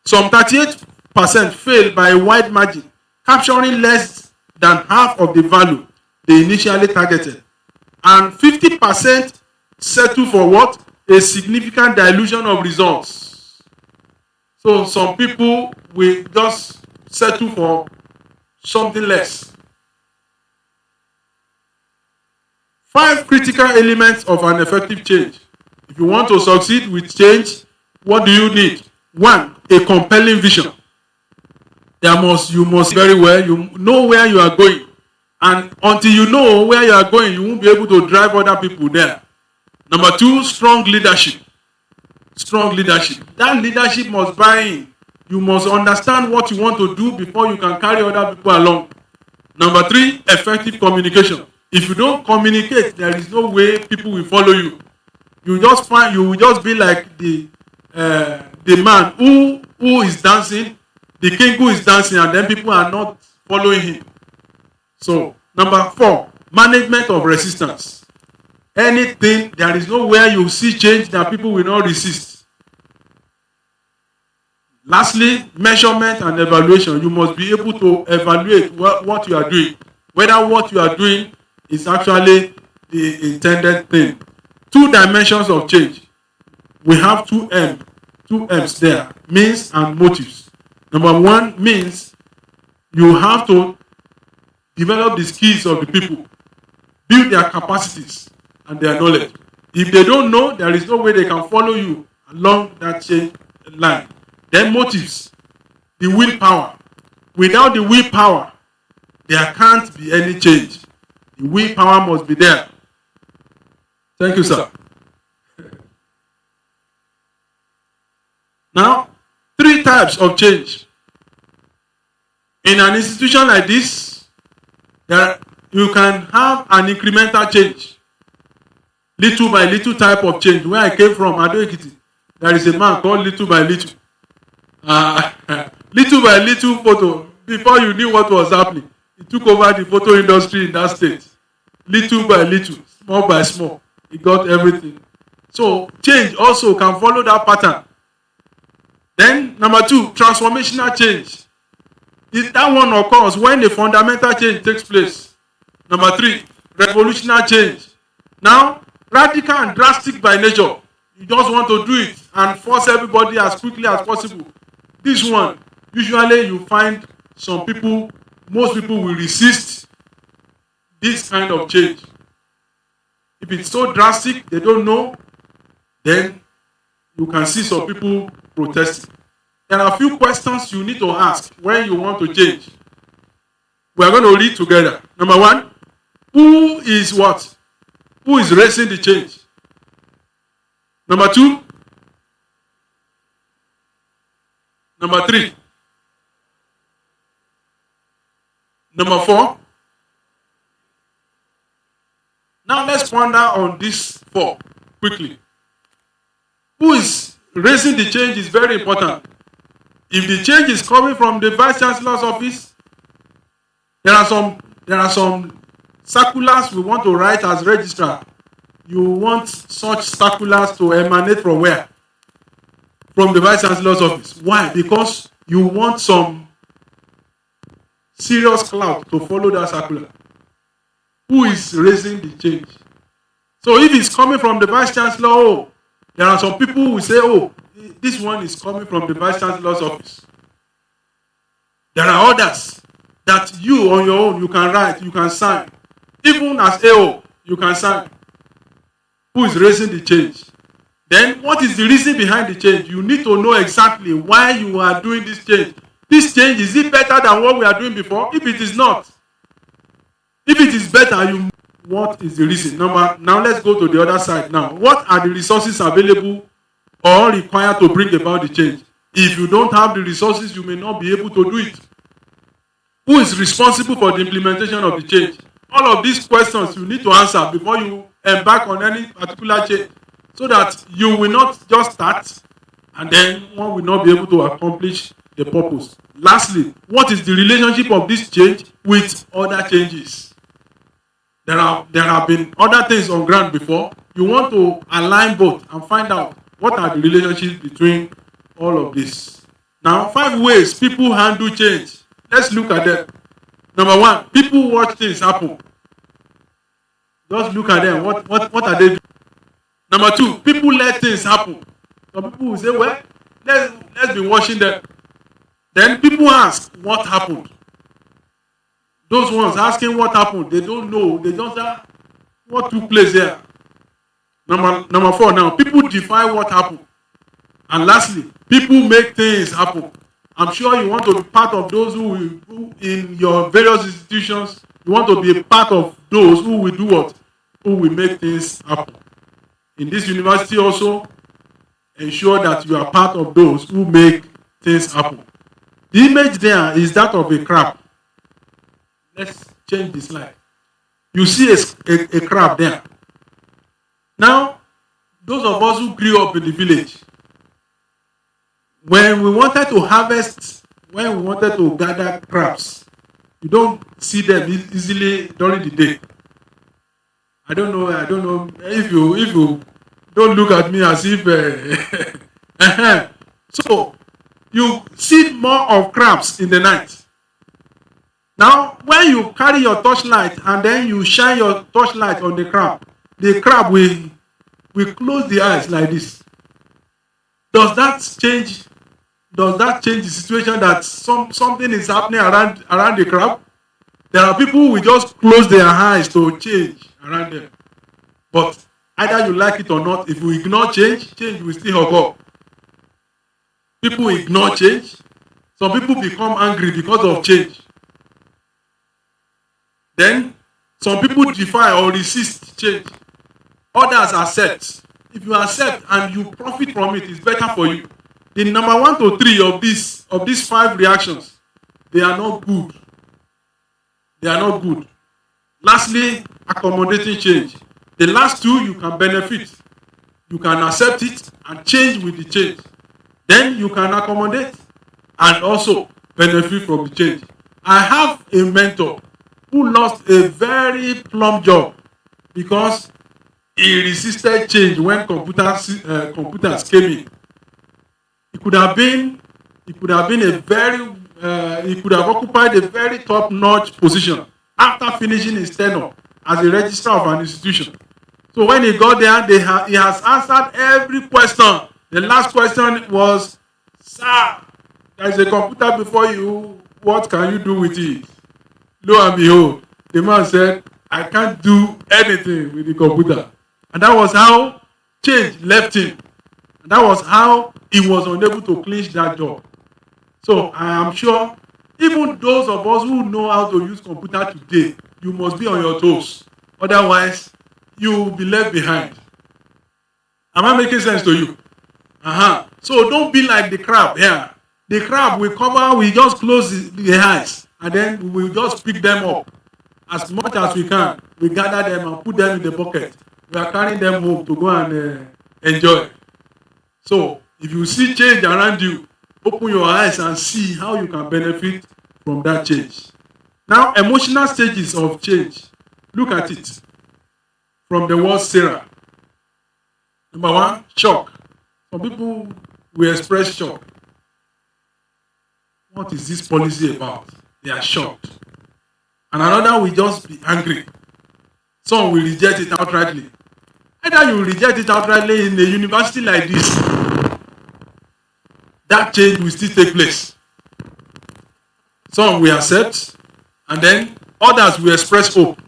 Some 38% fail by a wide margin, capturing less than half of the value they initially targeted. And 50% settle for what? A significant dilution of results. So some people will just settle for something less. 5 critical elements of an effective change. If you want to succeed with change, what do you need? 1, a compelling vision. You must very well, you know where you are going. And until you know where you are going, you won't be able to drive other people there. Number 2, strong leadership. Strong leadership. That leadership must buy in. You must understand what you want to do before you can carry other people along. Number 3, effective communication. If you don't communicate, there is no way people will follow you. You will just be like the man who is dancing, the king who is dancing, and then people are not following him. So, number 4, management of resistance. Anything, there is nowhere you see change that people will not resist. Lastly, measurement and evaluation. You must be able to evaluate what you are doing, whether what you are doing is actually the intended thing. 2 dimensions of change. We have 2 M's there, means and motives. Number 1, means. You have to develop the skills of the people, build their capacities and their knowledge. If they don't know, there is no way they can follow you along that change line. Then motives, the willpower. Without the willpower, there can't be any change. The willpower must be there. Thank you, sir. Now, 3 types of change. In an institution like this, you can have an incremental change. Little by little type of change. Where I came from, Ado Ekiti, there is a man called Little by Little. Little by little photo. Before you knew what was happening, he took over the photo industry in that state. Little by little, small by small, he got everything. So change also can follow that pattern. Then number 2, transformational change. That one occurs when a fundamental change takes place. Number 3, revolutionary change. Now, radical and drastic by nature. You just want to do it and force everybody as quickly as possible. This one, usually you find most people will resist this kind of change. If it's so drastic, they don't know, then you can see some people protesting. There are a few questions you need to ask when you want to change. We are going to read together. Number 1, who is what? Who is raising the change? Number 2, number 3, number 4. Now let's ponder on these 4 quickly. Who is raising the change is very important. If the change is coming from the Vice Chancellor's office, there are some circulars we want to write as registrar. You want such circulars to emanate from where? From the Vice Chancellor's office. Why? Because you want some serious clout to follow that circular. Who is raising the change? So if it's coming from the Vice Chancellor, there are some people who say, this one is coming from the Vice Chancellor's office. There are others that you on your own, you can write, you can sign. Even as AO, you can sign. Who is raising the change? Then what is the reason behind the change? You need to know exactly why you are doing this change. This change, is it better than what we are doing before? If it is not, if it is better, what is the reason? Now let's go to the other side now. What are the resources available or required to bring about the change. If you don't have the resources, you may not be able to do it. Who is responsible for the implementation of the change? All of these questions you need to answer before you embark on any particular change, so that you will not just start and then one will not be able to accomplish the purpose. Lastly, what is the relationship of this change with other changes? There have been other things on ground before. You want to align both and find out what are the relationships between all of this. Now, 5 ways people handle change. Let's look at them. Number 1, people watch things happen. Just look at them. What are they doing? Number 2, people let things happen. Some people will say, well, let's be watching them. Then people ask, what happened? Those ones asking what happened, they don't know. They don't know what took place there. Number 4 now, people define what happened. And lastly, people make things happen. I'm sure you want to be part of those who in your various institutions, you want to be a part of those who will do what? Who will make things happen. In this university also, ensure that you are part of those who make things happen. The image there is that of a crab. Let's change the slide. You see a crab there. Now, those of us who grew up in the village, when we wanted to harvest, when we wanted to gather crabs, you don't see them easily during the day. I don't know if you don't look at me as if so you see more of crabs in the night. Now, when you carry your torchlight and then you shine your torchlight on the crab will close the eyes like this. Does that change the situation that something is happening around the crab? There are people who will just close their eyes to change around them. But either you like it or not, if you ignore change will still occur. People ignore change. Some people become angry because of change. Then some people defy or resist change. Others accept. If you accept and you profit from it, it's better for you. The number 1 to 3 of these 5 reactions, they are not good. They are not good. Lastly, accommodating change. The last 2, you can benefit. You can accept it and change with the change. Then you can accommodate and also benefit from the change. I have a mentor who lost a very plum job because he resisted change when computers came in. He could have occupied a very top-notch position after finishing his tenure as a registrar of an institution. So when he got there, he has answered every question. The last question was, sir, there is a computer before you. What can you do with it? Lo and behold, the man said, I can't do anything with the computer. And that was how change left him. And that was how he was unable to clinch that job. So I am sure even those of us who know how to use computer today, you must be on your toes. Otherwise, you will be left behind. Am I making sense to you? So don't be like the crab here. The crab we just close the eyes and then we will just pick them up. As much as we can, we gather them and put them in the bucket. We are carrying them home to go and enjoy. So if you see change around you, open your eyes and see how you can benefit from that change. Now, emotional stages of change. Look at it from the word Sarah. Number 1, shock. Some people will express shock. What is this policy about? They are shocked. And another will just be angry. Some will reject it outrightly. Either you reject it outrightly in a university like this, that change will still take place. Some will accept, and then others will express hope.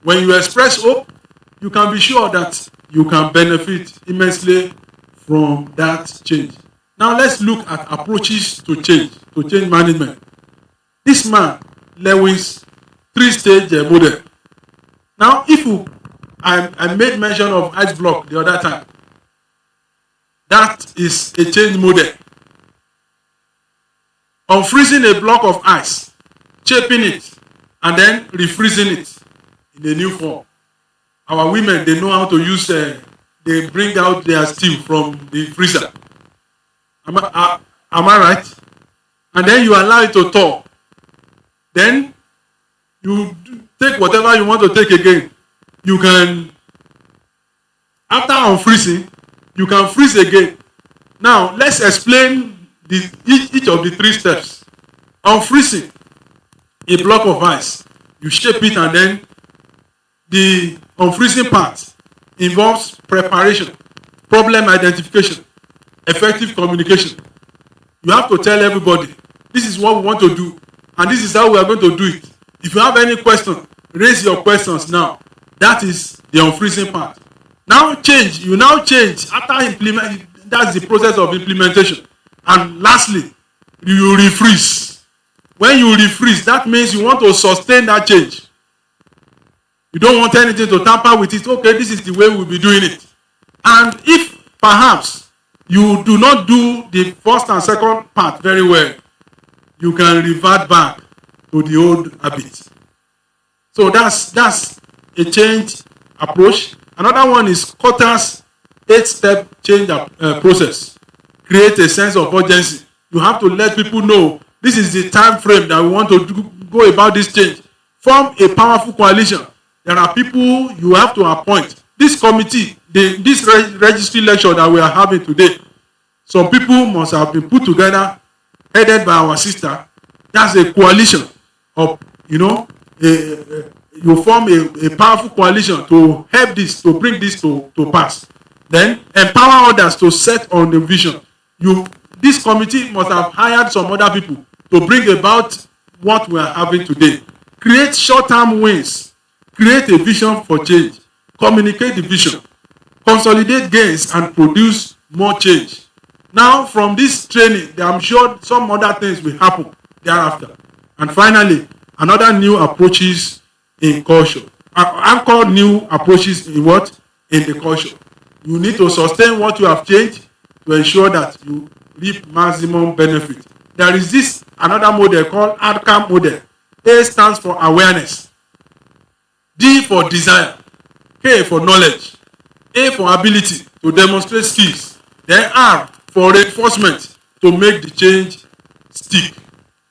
When you express hope, you can be sure that you can benefit immensely from that change. Now let's look at approaches to change management. This man, Lewis, 3-stage model. Now, I made mention of ice block the other time. That is a change model. Unfreezing a block of ice, shaping it, and then refreezing it in a new form. Our women, they know how to use, they bring out their steam from the freezer. Am I right? And then you allow it to thaw. Then you take whatever you want to take again. You can, after unfreezing, you can freeze again. Now, let's explain each of the 3 steps. Unfreezing a block of ice, you shape it, and then the unfreezing part involves preparation, problem identification, effective communication. You have to tell everybody, this is what we want to do, and this is how we are going to do it. If you have any question, raise your questions now. That is the unfreezing part. Now change. You now change after implement. That's the process of implementation. And lastly, you refreeze. When you refreeze, that means you want to sustain that change. You don't want anything to tamper with it. Okay, this is the way we'll be doing it. And if perhaps you do not do the first and second part very well, you can revert back to the old habit. So that's a change approach. Another one is Kotter's 8-step change process. Create a sense of urgency. You have to let people know this is the time frame that we want to go about this change. Form a powerful coalition. There are people you have to appoint. This committee, this registry lecture that we are having today, some people must have been put together, headed by our sister. That's a coalition of, you form a powerful coalition to help this, to bring this to pass. Then empower others to set on the vision. This committee must have hired some other people to bring about what we are having today. Create short-term wins. Create a vision for change. Communicate the vision. Consolidate gains and produce more change. Now, from this training, I'm sure some other things will happen thereafter. And finally, another new approaches in culture. Anchor new approaches in what? In the culture. You need to sustain what you have changed to ensure that you reap maximum benefit. There is this another model called outcome model. A stands for awareness. D for desire. K for knowledge. A for ability to demonstrate skills. Then R for reinforcement to make the change stick.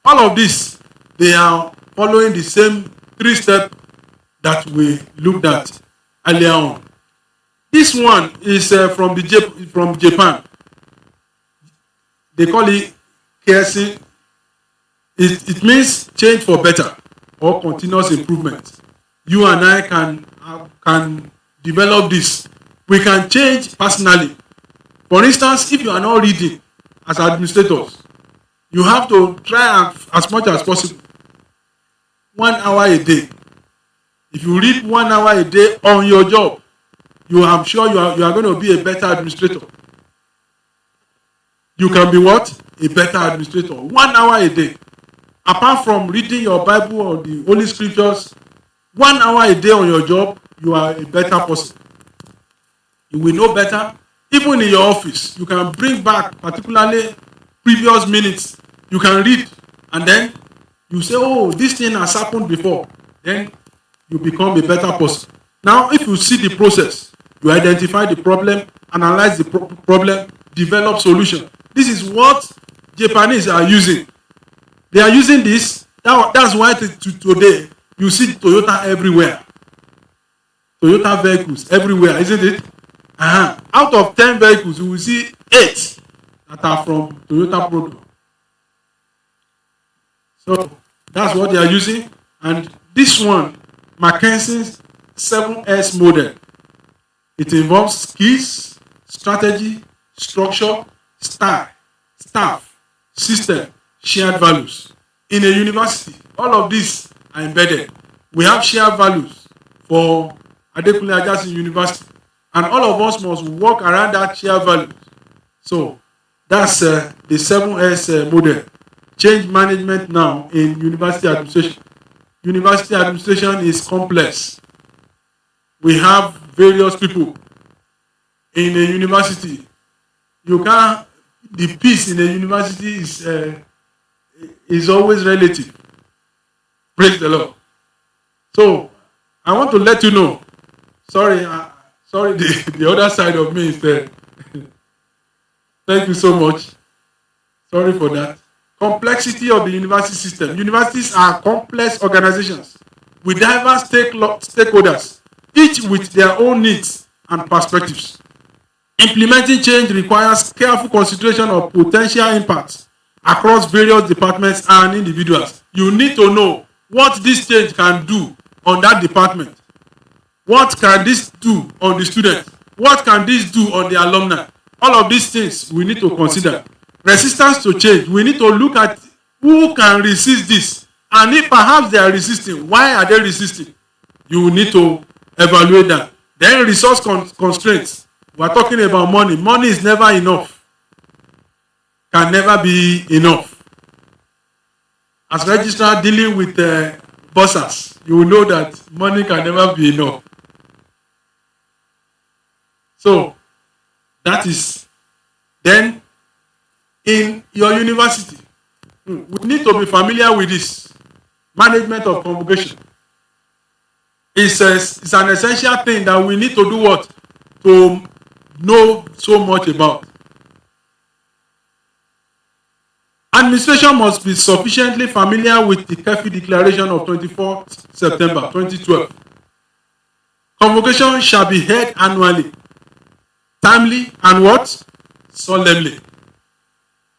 All of this, they are following the same 3 steps that we looked at earlier on. This one is from Japan. They call it Kaizen. It means change for better or continuous improvement. You and I can develop this. We can change personally. For instance, if you are not reading as administrators, you have to try as much as possible 1 hour a day. If you read 1 hour a day on your job, I'm sure you are going to be a better administrator. You can be what? A better administrator. 1 hour a day. Apart from reading your Bible or the Holy Scriptures, 1 hour a day on your job, you are a better person. You will know better. Even in your office, you can bring back particularly previous minutes. You can read and then you say, oh, this thing has happened before. Then you become a better person. Now, if you see the process, you identify the problem, analyze the problem, develop solution. This is what Japanese are using. They are using this. That's why today you see Toyota everywhere. Toyota vehicles everywhere, isn't it? Out of 10 vehicles, you will see 8 that are from Toyota product. So that's what they are using. And this one, McKinsey's 7S model. It involves skills, strategy, structure, style, staff, system, shared values. In a university, all of these are embedded. We have shared values for Adekunle Ajasin University. And all of us must work around that shared value. So that's the 7S model. Change management now in university administration. University administration is complex. We have various people in a university. You can't. The peace in a university is always relative. Praise the Lord. So I want to let you know. Sorry, the other side of me is there. Thank you so much. Sorry for that. Complexity of the university system. Universities are complex organizations with diverse stakeholders, each with their own needs and perspectives. Implementing change requires careful consideration of potential impacts across various departments and individuals. You need to know what this change can do on that department. What can this do on the students? What can this do on the alumni? All of these things we need to consider. Resistance to change. We need to look at who can resist this. And if perhaps they are resisting, why are they resisting? You need to evaluate that. Then resource constraints. We are talking about money. Money is never enough. Can never be enough. As registrar dealing with bursars, you will know that money can never be enough. So, that is, then in your university, we need to be familiar with this. Management of convocation. It's an essential thing that we need to do what? To know so much about. Administration must be sufficiently familiar with the KEFI Declaration of 24th September 2012. Convocation shall be held annually, timely, and what? Solemnly.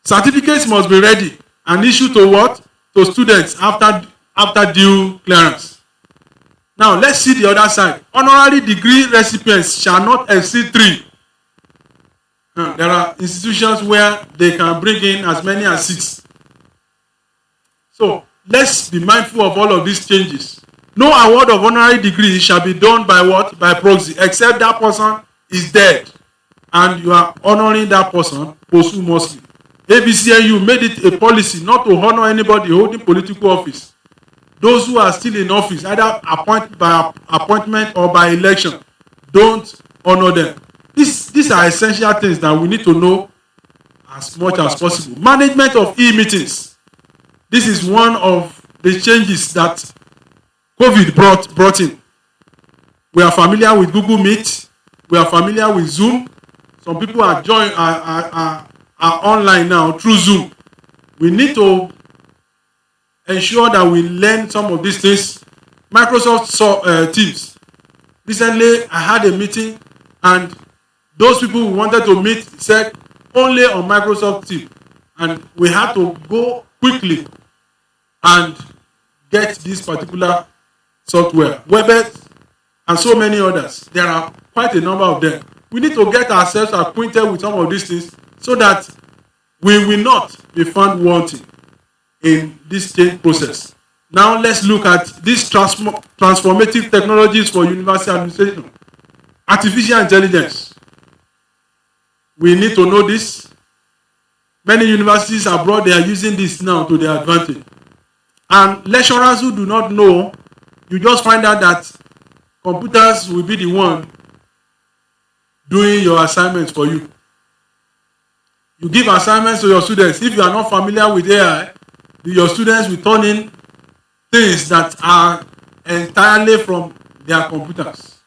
Certificates must be ready and issued to what? To students after due clearance. Now, let's see the other side. Honorary degree recipients shall not exceed 3. There are institutions where they can bring in as many as 6. So, let's be mindful of all of these changes. No award of honorary degree shall be done by what? By proxy, except that person is dead and you are honoring that person posthumously. ABCNU made it a policy not to honor anybody holding political office. Those who are still in office, either by appointment or by election, don't honor them. These are essential things that we need to know as much as possible. Management of e-meetings. This is one of the changes that COVID brought in. We are familiar with Google Meet. We are familiar with Zoom. Some people are online now through Zoom. We need to ensure that we learn some of these things. Microsoft Teams. Recently, I had a meeting and those people who wanted to meet said only on Microsoft Teams. And we had to go quickly and get this particular software. WebEx and so many others. There are quite a number of them. We need to get ourselves acquainted with some of these things so that we will not be found wanting in this change process. Now let's look at these transformative technologies for university administration. Artificial intelligence. We need to know this. Many universities abroad, they are using this now to their advantage. And lecturers who do not know, you just find out that computers will be the one doing your assignments for you. You give assignments to your students. If you are not familiar with AI, your students will turn in things that are entirely from their computers.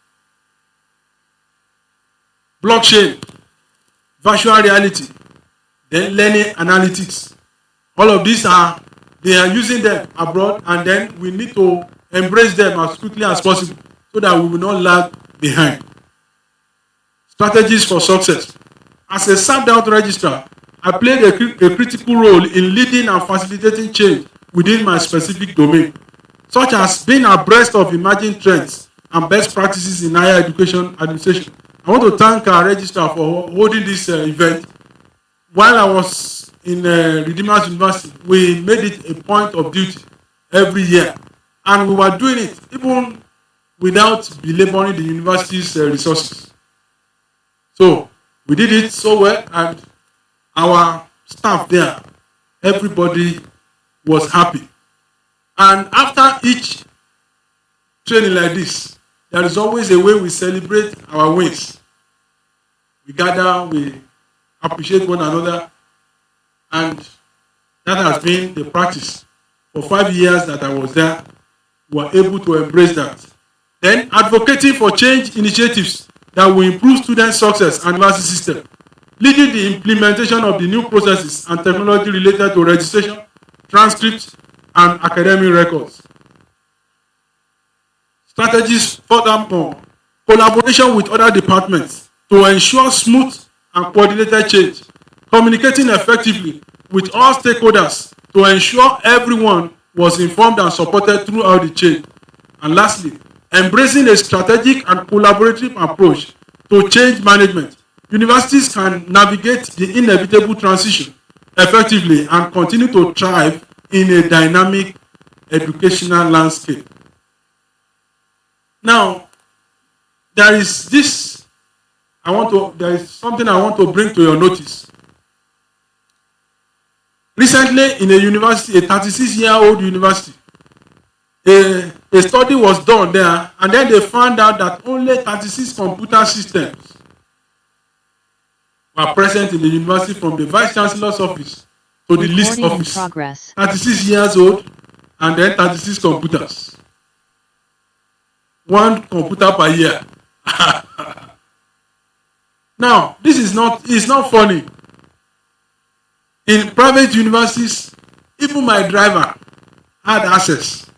Blockchain, virtual reality, then learning analytics. All of these they are using them abroad, and then we need to embrace them as quickly as possible so that we will not lag behind. Strategies for success. As a self-doubt registrar, I played a critical role in leading and facilitating change within my specific domain, such as being abreast of emerging trends and best practices in higher education administration. I want to thank our registrar for holding this event. While I was in Redeemers University, we made it a point of duty every year, and we were doing it even without belaboring the university's resources. So we did it so well, and our staff there, everybody was happy. And after each training like this, there is always a way we celebrate our wins. We gather, appreciate one another, and that has been the practice. For 5 years that I was there, we were able to embrace that. Then advocating for change initiatives that will improve student success and university system, leading the implementation of the new processes and technology related to registration, transcripts, and academic records. Strategies furthermore, collaboration with other departments to ensure smooth and coordinated change, communicating effectively with all stakeholders to ensure everyone was informed and supported throughout the chain. And lastly, embracing a strategic and collaborative approach to change management. Universities can navigate the inevitable transition effectively and continue to thrive in a dynamic educational landscape. Now, there is something I want to bring to your notice. Recently, in a university, a 36-year-old university, a study was done there, and then they found out that only 36 computer systems were present in the university, from the Vice Chancellor's office to the list Recording in office. progress. 36 years old, and then 36 computers. 1 computer per year. Now, it's not funny. In private universities, even my driver had access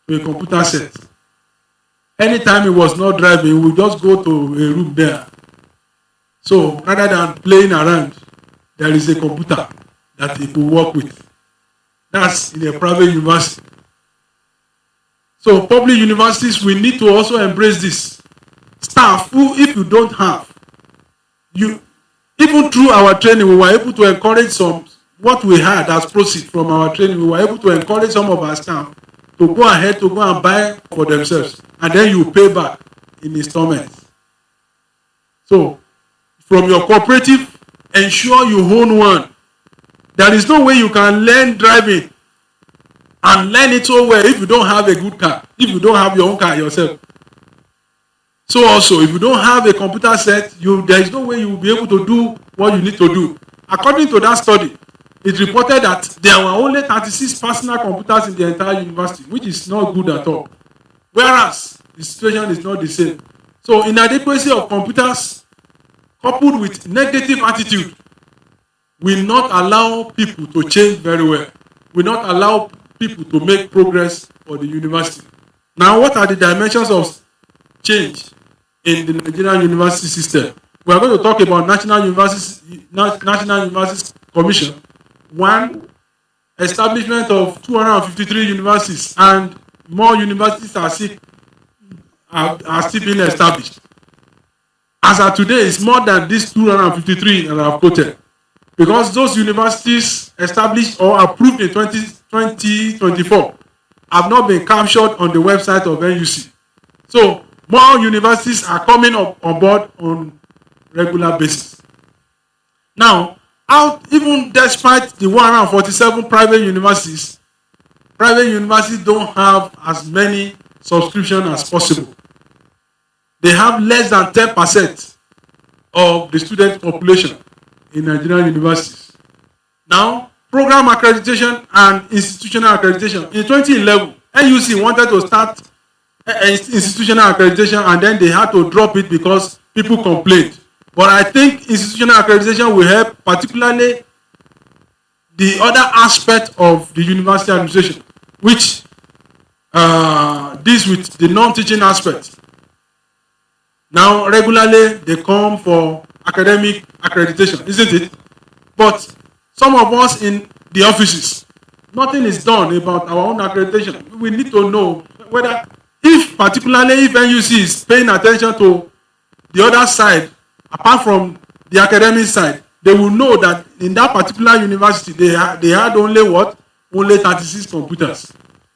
to a computer set. Anytime he was not driving, he would just go to a room there. So rather than playing around, there is a computer that he could work with. That's in a private university. So public universities, we need to also embrace this. Staff who, if you don't have, even through our training, we were able to encourage what we had as proceeds from our training, we were able to encourage some of our staff to go ahead to go and buy for themselves, and then you pay back in installments. So, from your cooperative, ensure you own one. There is no way you can learn driving and learn it so well if you don't have a good car, if you don't have your own car yourself. So also, if you don't have a computer set, there is no way you will be able to do what you need to do. According to that study, it reported that there were only 36 personal computers in the entire university, which is not good at all. Whereas, the situation is not the same. So, inadequacy of computers coupled with negative attitude will not allow people to change very well, will not allow people to make progress for the university. Now, what are the dimensions of change in the Nigerian university system? We are going to talk about National Universities Commission. 1, establishment of 253 universities, and more universities are still being established. As of today, it's more than these 253 that I have quoted, because those universities established or approved in 2024 have not been captured on the website of NUC. So, more universities are coming up on board on regular basis. Now, even despite the 147 private universities don't have as many subscriptions as possible. They have less than 10% of the student population in Nigerian universities. Now, program accreditation and institutional accreditation. In 2011, NUC wanted to start institutional accreditation, and then they had to drop it because people complained. But I think institutional accreditation will help, particularly the other aspect of the university administration, which deals with the non-teaching aspect. Now, regularly, they come for academic accreditation, isn't it? But some of us in the offices, nothing is done about our own accreditation. We need to know whether, particularly if NUC is paying attention to the other side, apart from the academic side, they will know that in that particular university, they had only 36 computers.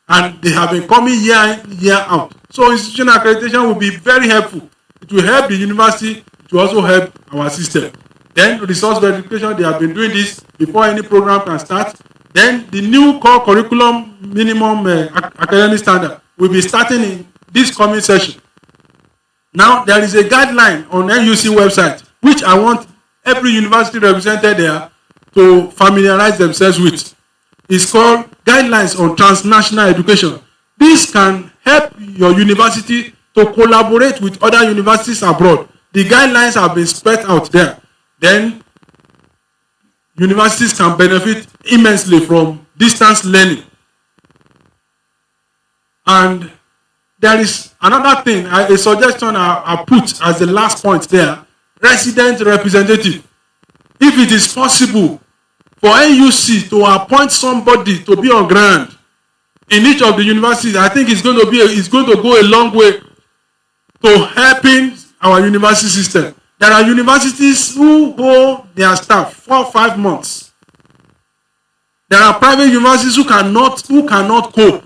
And they have been coming year in, year out. So institutional accreditation will be very helpful. It will help the university, it will also help our system. Then resource verification, they have been doing this before any program can start. Then the new core curriculum minimum academic standard will be starting in this coming session. Now, there is a guideline on NUC website, which I want every university represented there to familiarize themselves with. It's called Guidelines on Transnational Education. This can help your university to collaborate with other universities abroad. The guidelines have been spread out there. Then universities can benefit immensely from distance learning. And there is another thing, a suggestion I put as the last point there, resident representative. If it is possible for NUC to appoint somebody to be on ground in each of the universities, I think it's going to go a long way to helping our university system. There are universities who hold their staff 4 or 5 months. There are private universities who cannot cope.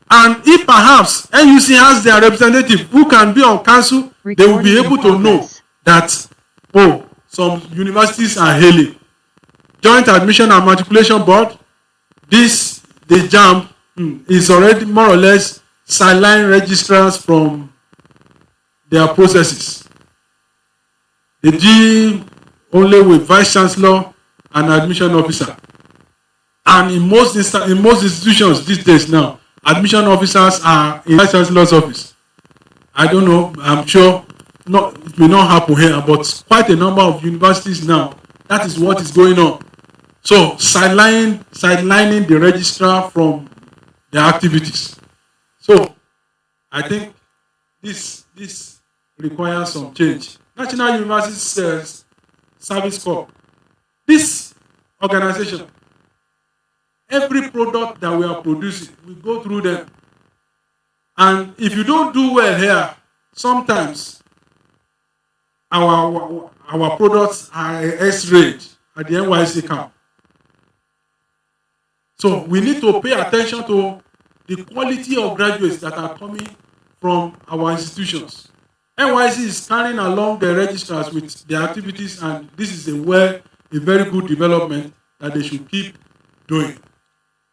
And if perhaps NUC has their representative who can be on council, they will be able to know that, some universities are hailing. Joint Admission and Matriculation Board, the JAMB, is already more or less sideline registrars from their processes. They deal only with Vice Chancellor and Admission Officer. And in most institutions these days now, admission officers are in Vice Chancellor's office. I don't know, I'm sure it may not happen here, but quite a number of universities now, that is what is going on. So sidelining the registrar from their activities. So I think this requires some change. National University Service Corps. This organization, every product that we are producing, we go through them. And if you don't do well here, sometimes our products are S-rate at the NYC camp. So we need to pay attention to the quality of graduates that are coming from our institutions. NYC is carrying along the registrars with their activities, and this is a very good development that they should keep doing.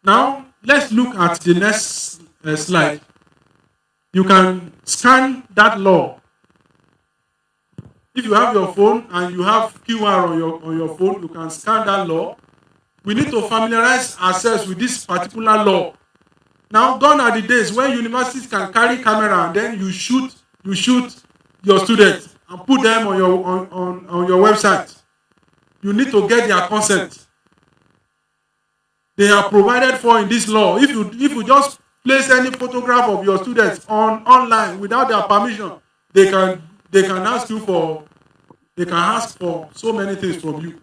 Now, let's look at the next slide. You can scan that law. If you have your phone and you have QR on your phone, you can scan that law. We need to familiarize ourselves with this particular law. Now, gone are the days when universities can carry camera and then you shoot your students and put them on your website. You need to get their consent. They are provided for in this law. If you just place any photograph of your students online without their permission, they can ask for so many things from you.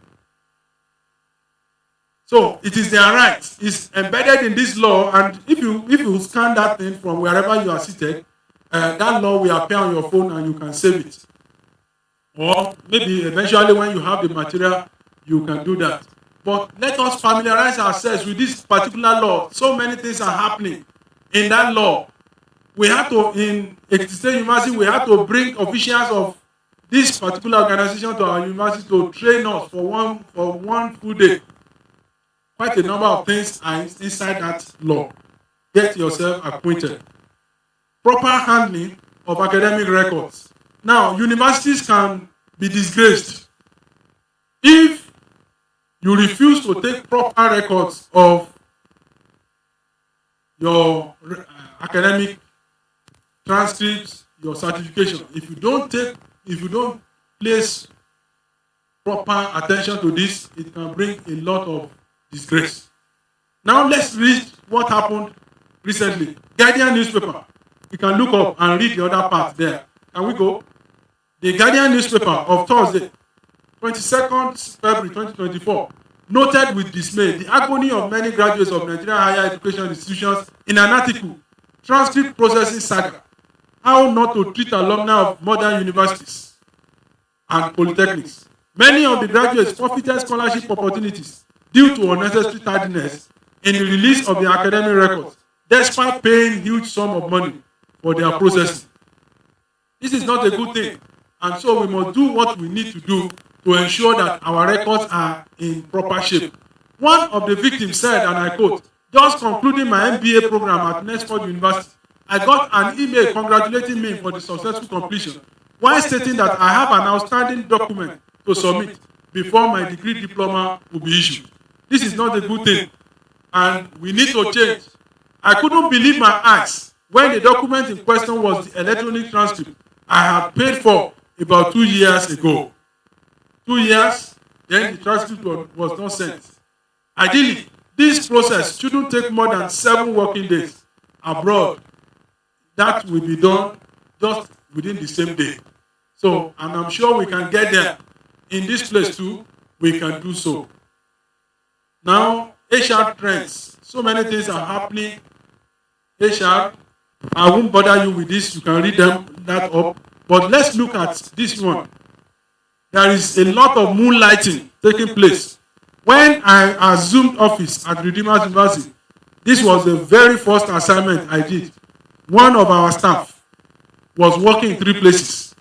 So it is their right. It's embedded in this law, and if you scan that thing from wherever you are seated, that law will appear on your phone and you can save it. Or maybe eventually when you have the material, you can do that. But let us familiarize ourselves with this particular law. So many things are happening in that law. We have to, in Ekiti State University, we have to bring officials of this particular organization to our university to train us for one full day. Quite a number of things are inside that law. Get yourself acquainted. Proper handling of academic records. Now, universities can be disgraced if you refuse to take proper records of your academic transcripts, your certification. If you don't place proper attention to this, it can bring a lot of disgrace. Now let's read what happened recently. Guardian newspaper. You can look up and read the other part there. Can we go? The Guardian newspaper of Thursday, 22nd February 2024, noted with dismay the agony of many graduates of Nigerian higher education institutions in an article, Transcript Processing Saga, How Not to Treat Alumni of Modern Universities and Polytechnics. Many of the graduates forfeited scholarship opportunities due to unnecessary tardiness in the release of their academic records, despite paying huge sum of money for their processing. This is not a good thing, and so we must do what we need to do to ensure that our records are in proper shape. One of the victims said, and I quote, "Just concluding my MBA program at Nextford University, I got an email congratulating me for the successful completion, while stating that I have an outstanding document to submit. before my degree diploma will be issued. This is not a good thing, and we need to change. I couldn't believe my eyes when the document in question was the electronic transcript I had paid for about 2 years ago. 2 years, then the transcript was not sent. Ideally, this process shouldn't take more than 7 working days. Abroad, that will be done just within the same day. So, and I'm sure we can get there. In this place too, we can do so. Now, HR trends. So many things are happening. HR, I won't bother you with this. You can read that up. But let's look at this one. There is a lot of moonlighting taking place. When I assumed office at Redeemers University, this was the very first assignment I did. One of our staff was working in 3 places.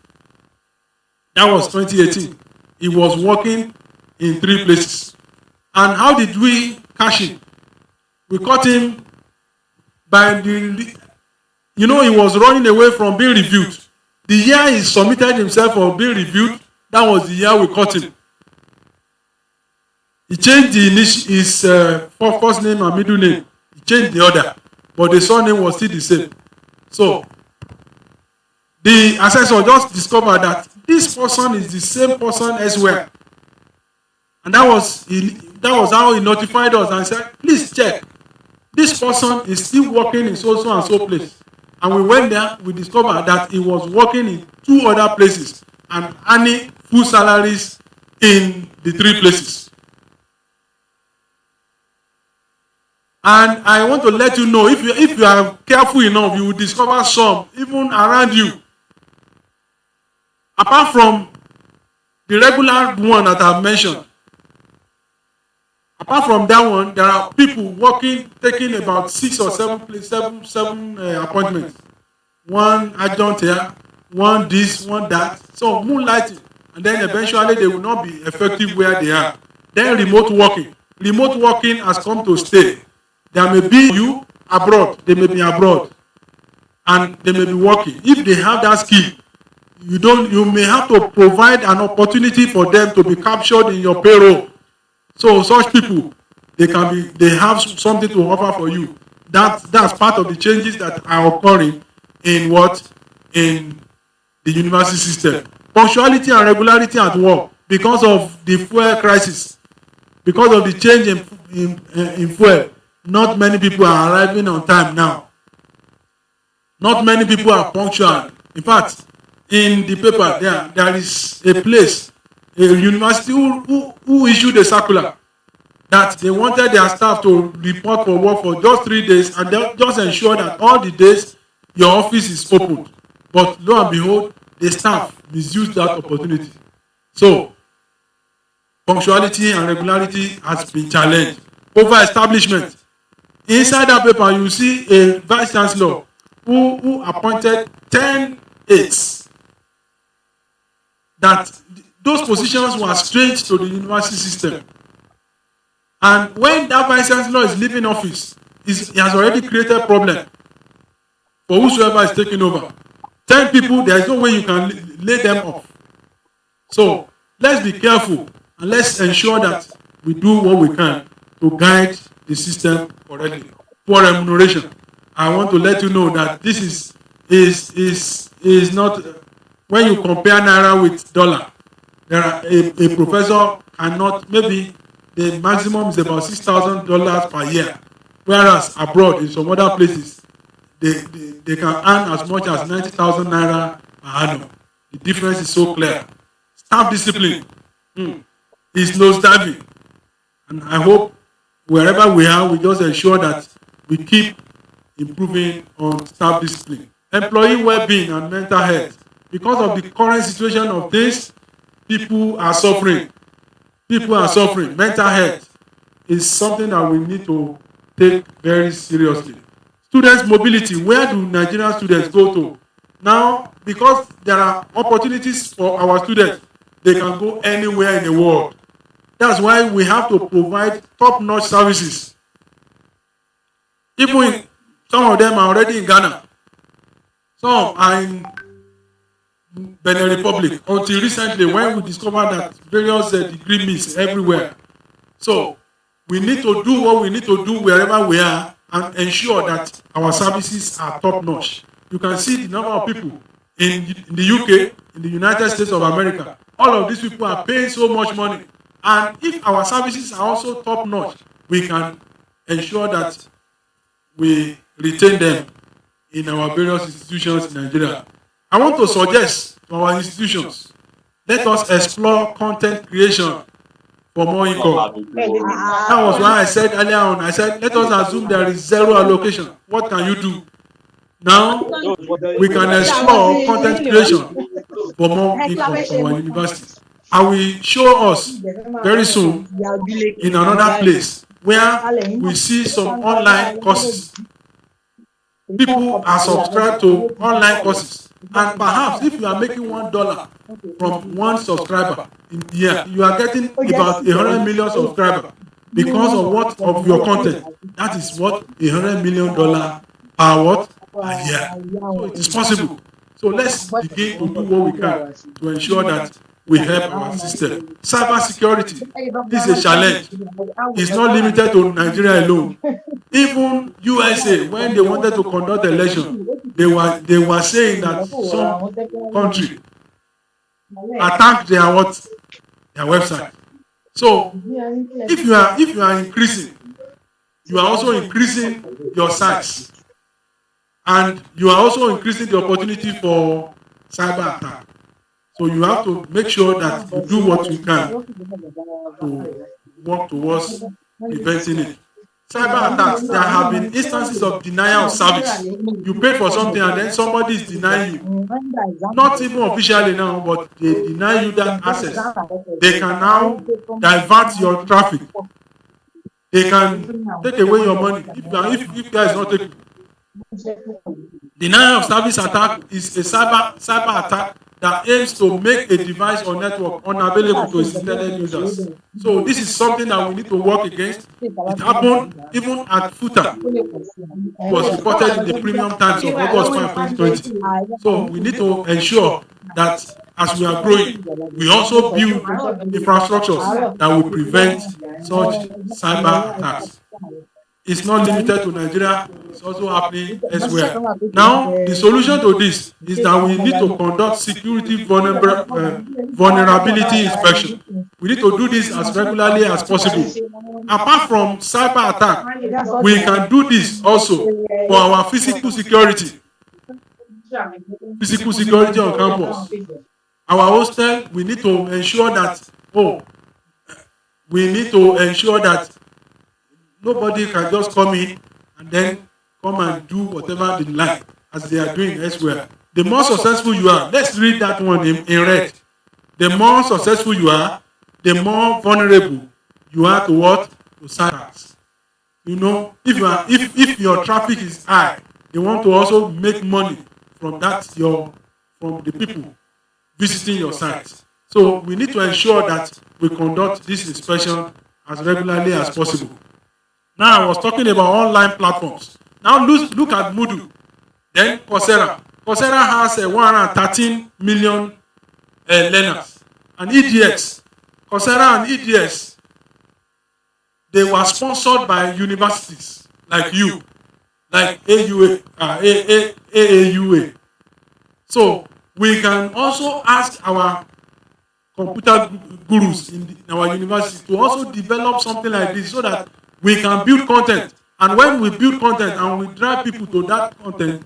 That was 2018. He was working in 3 places. And how did we catch him? We caught him by he was running away from being reviewed. The year he submitted himself for being reviewed, that was the year we caught him. He changed his first name and middle name. He changed the other, but the surname was still the same. So, the assessor just discovered that this person is the same person elsewhere. And that was how he notified us and said, please check. This person is still working in so and so place. And we went there, we discovered that he was working in 2 other places and earning full salaries in the 3 places. And I want to let you know, if you are careful enough, you will discover some even around you. Apart from the regular one that I have mentioned, apart from that one, there are people working, taking about 6 or 7 appointments. One adjunct here, one this, one that. So moonlighting, and then eventually they will not be effective where they are. Then remote working. Remote working has come to stay. There may be you abroad, they may be abroad, and they may be working. If they have that skill, you may have to provide an opportunity for them to be captured in your payroll. So such people, they have something to offer for you. That's part of the changes that are occurring in the university system. Punctuality and regularity at work because of the fuel crisis, because of the change in fuel. Not many people are arriving on time now. Not many people are punctual. In fact, in the paper there is a place, a university who issued a circular that they wanted their staff to report for work for just 3 days and they just ensure that all the days your office is open. But lo and behold, the staff misused that opportunity. So, punctuality and regularity has been challenged. Over-establishment. Inside that paper, you see a vice chancellor who appointed 10 aides. That those positions were strange to the university system. And when that vice chancellor is leaving office, he has already created a problem for whosoever is taking over. 10 people, there is no way you can lay them off. So let's be careful and let's ensure that we do what we can to guide the system correctly. For remuneration, I want to let you know that this is not, when you compare naira with dollar, there are a professor cannot, maybe the maximum is about $6,000 per year, whereas abroad in some other places they can earn as much as 90,000 naira per annum. The difference is so clear. Staff discipline is nosediving, and I hope wherever we are, we just ensure that we keep improving on staff discipline. Employee well-being and mental health. Because of the current situation of things, people are suffering. People are suffering. Mental health is something that we need to take very seriously. Students' mobility. Where do Nigerian students go to? Now, because there are opportunities for our students, they can go anywhere in the world. That's why we have to provide top-notch services. Even some of them are already in Ghana. Some are in Benin Republic until recently when we discovered that various degree miss everywhere. So we need to do what we need to do wherever we are and ensure that our services are top notch. You can see the number of people in the UK, in the United States of America. All of these people are paying so much money. And if our services are also top notch, we can ensure that we retain them in our various institutions in Nigeria. I want to suggest to our institutions, let us explore content creation for more income. That was why I said earlier on, I said, let us assume there is zero allocation. What can you do? Now, we can explore content creation for more income for our university. I will show us very soon in another place where we see some online courses. People are subscribed to online courses. And perhaps if you are making $1 from one subscriber in a year, you are getting about 100 million subscribers because of what of your content. That is what $100 million per what a year. So it is possible. So let's begin to do what we can to ensure that we help our system. Cyber security is a challenge. It's not limited to Nigeria alone. Even USA, when they wanted to conduct election, they were saying that some country attacked their website. So if you are increasing, you are also increasing your size, and you are also increasing the opportunity for cyber attack. So you have to make sure that you do what you can to work towards preventing it. Cyber attacks, there have been instances of denial of service. You pay for something and then somebody is denying you. Not even officially now, but they deny you that access. They can now divert your traffic. They can take away your money if there is not taken. Denial of service attack is a cyber attack that aims to make a device or network unavailable to its intended users. So this is something that we need to work against. It happened even at FUTA. It was reported in the premium times of August 5, 2020. So we need to ensure that as we are growing, we also build infrastructures that will prevent such cyber attacks. It's not limited to Nigeria, it's also happening elsewhere. Now, the solution to this is that we need to conduct security vulnerability inspection. We need to do this as regularly as possible. Apart from cyber attack, we can do this also for our physical security. Physical security on campus. Our hostel, we need to ensure that, nobody can just come in and then come and do whatever they like as they are doing elsewhere. The more successful you are, let's read that one in red. The more successful you are, the more vulnerable you are to what? To cyber. You know, if your traffic is high, they want to also make money from from the people visiting your site. So we need to ensure that we conduct this inspection as regularly as possible. Now I was talking about online platforms. Now look at Moodle. Then Coursera. Coursera has 113 million learners. And EDX. Coursera and EDX, they were sponsored by universities like you, like AAUA. So we can also ask our computer gurus in our university to also develop something like this so that we can build content. And when we build content and we drive people to that content,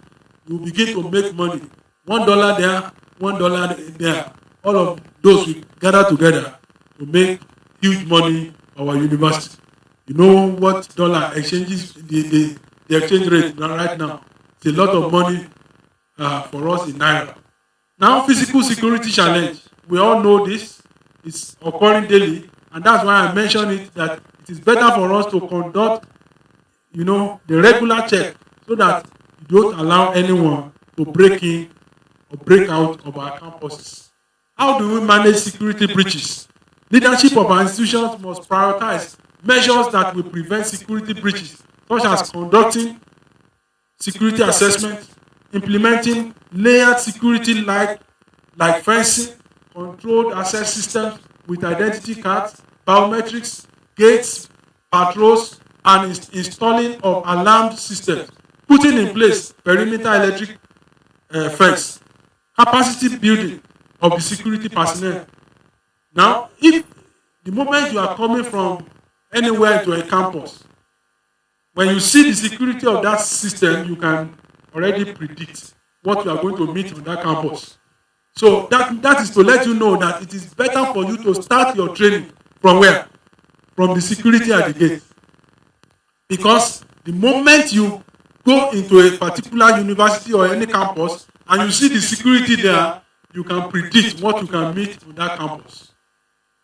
we begin to make money. $1 there, $1 there. All of those we gather together to make huge money for our university. You know what dollar exchanges, the exchange rate right now? It's a lot of money for us in Naira. Now, physical security challenge. We all know this. It's occurring daily. And that's why I mentioned it, that it is better for us to conduct, the regular check so that you don't allow anyone to break in or break out of our campuses. How do we manage security breaches? Leadership of our institutions must prioritize measures that will prevent security breaches, such as conducting security assessment, implementing layered security like like fencing, controlled access systems with identity cards, biometrics, gates, patrols, and installing of alarmed systems, putting in place perimeter electric fence, capacity building of the security personnel. Now, if the moment you are coming from anywhere into a campus, when you see the security of that system, you can already predict what you are going to meet on that campus. So that is to let you know that it is better for you to start your training from where? From the security at the gate. Because the moment you go into a particular university or any campus and you see the security there, you can predict what you can meet on that campus.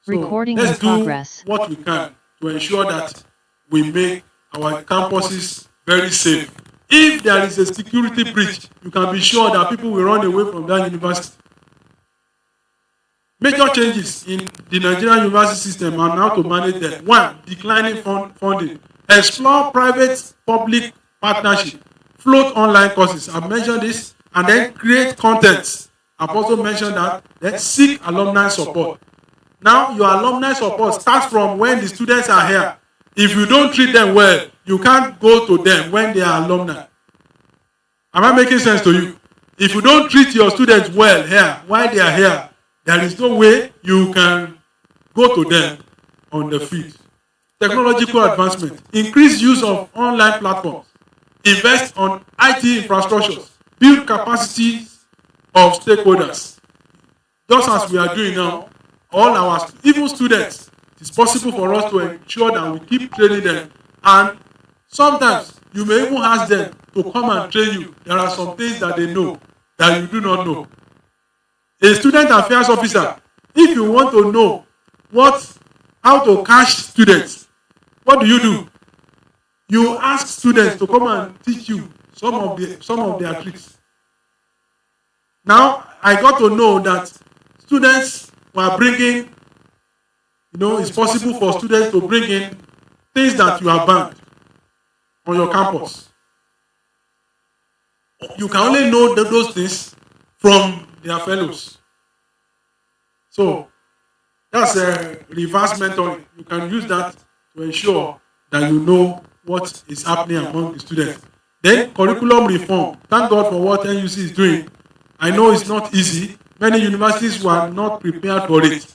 So Recording in let's do progress. what we can to ensure that we make our campuses very safe. If there is a security breach, you can be sure that people will run away from that university. Major changes in the Nigerian university system are now to manage them. One, declining funding. Explore private-public partnership. Float online courses. I've mentioned this. And then create content. I've also mentioned that. Then seek alumni support. Now, your alumni support starts from when the students are here. If you don't treat them well, you can't go to them when they are alumni. Am I making sense to you? If you don't treat your students well here, while they are here, there is no way you can go to them on the field. Technological advancement. Increase use of online platforms. Invest on IT infrastructures. Build capacity of stakeholders. Just as we are doing now, all our, even students, it's possible for us to ensure that we keep training them. And sometimes you may even ask them to come and train you. There are some things that they know that you do not know. A student affairs officer, if you want to know how to catch students, what do? You ask students to come and teach you some of their tricks. Now, I got to know that students were bringing, it's possible for students to bring in things that you have banned on your campus. You can only know those things from their fellows. So, that's a reverse mentoring. You can use that to ensure that you know what is happening among the students. Then, curriculum reform. Thank God for what NUC is doing. I know it's not easy. Many universities were not prepared for it.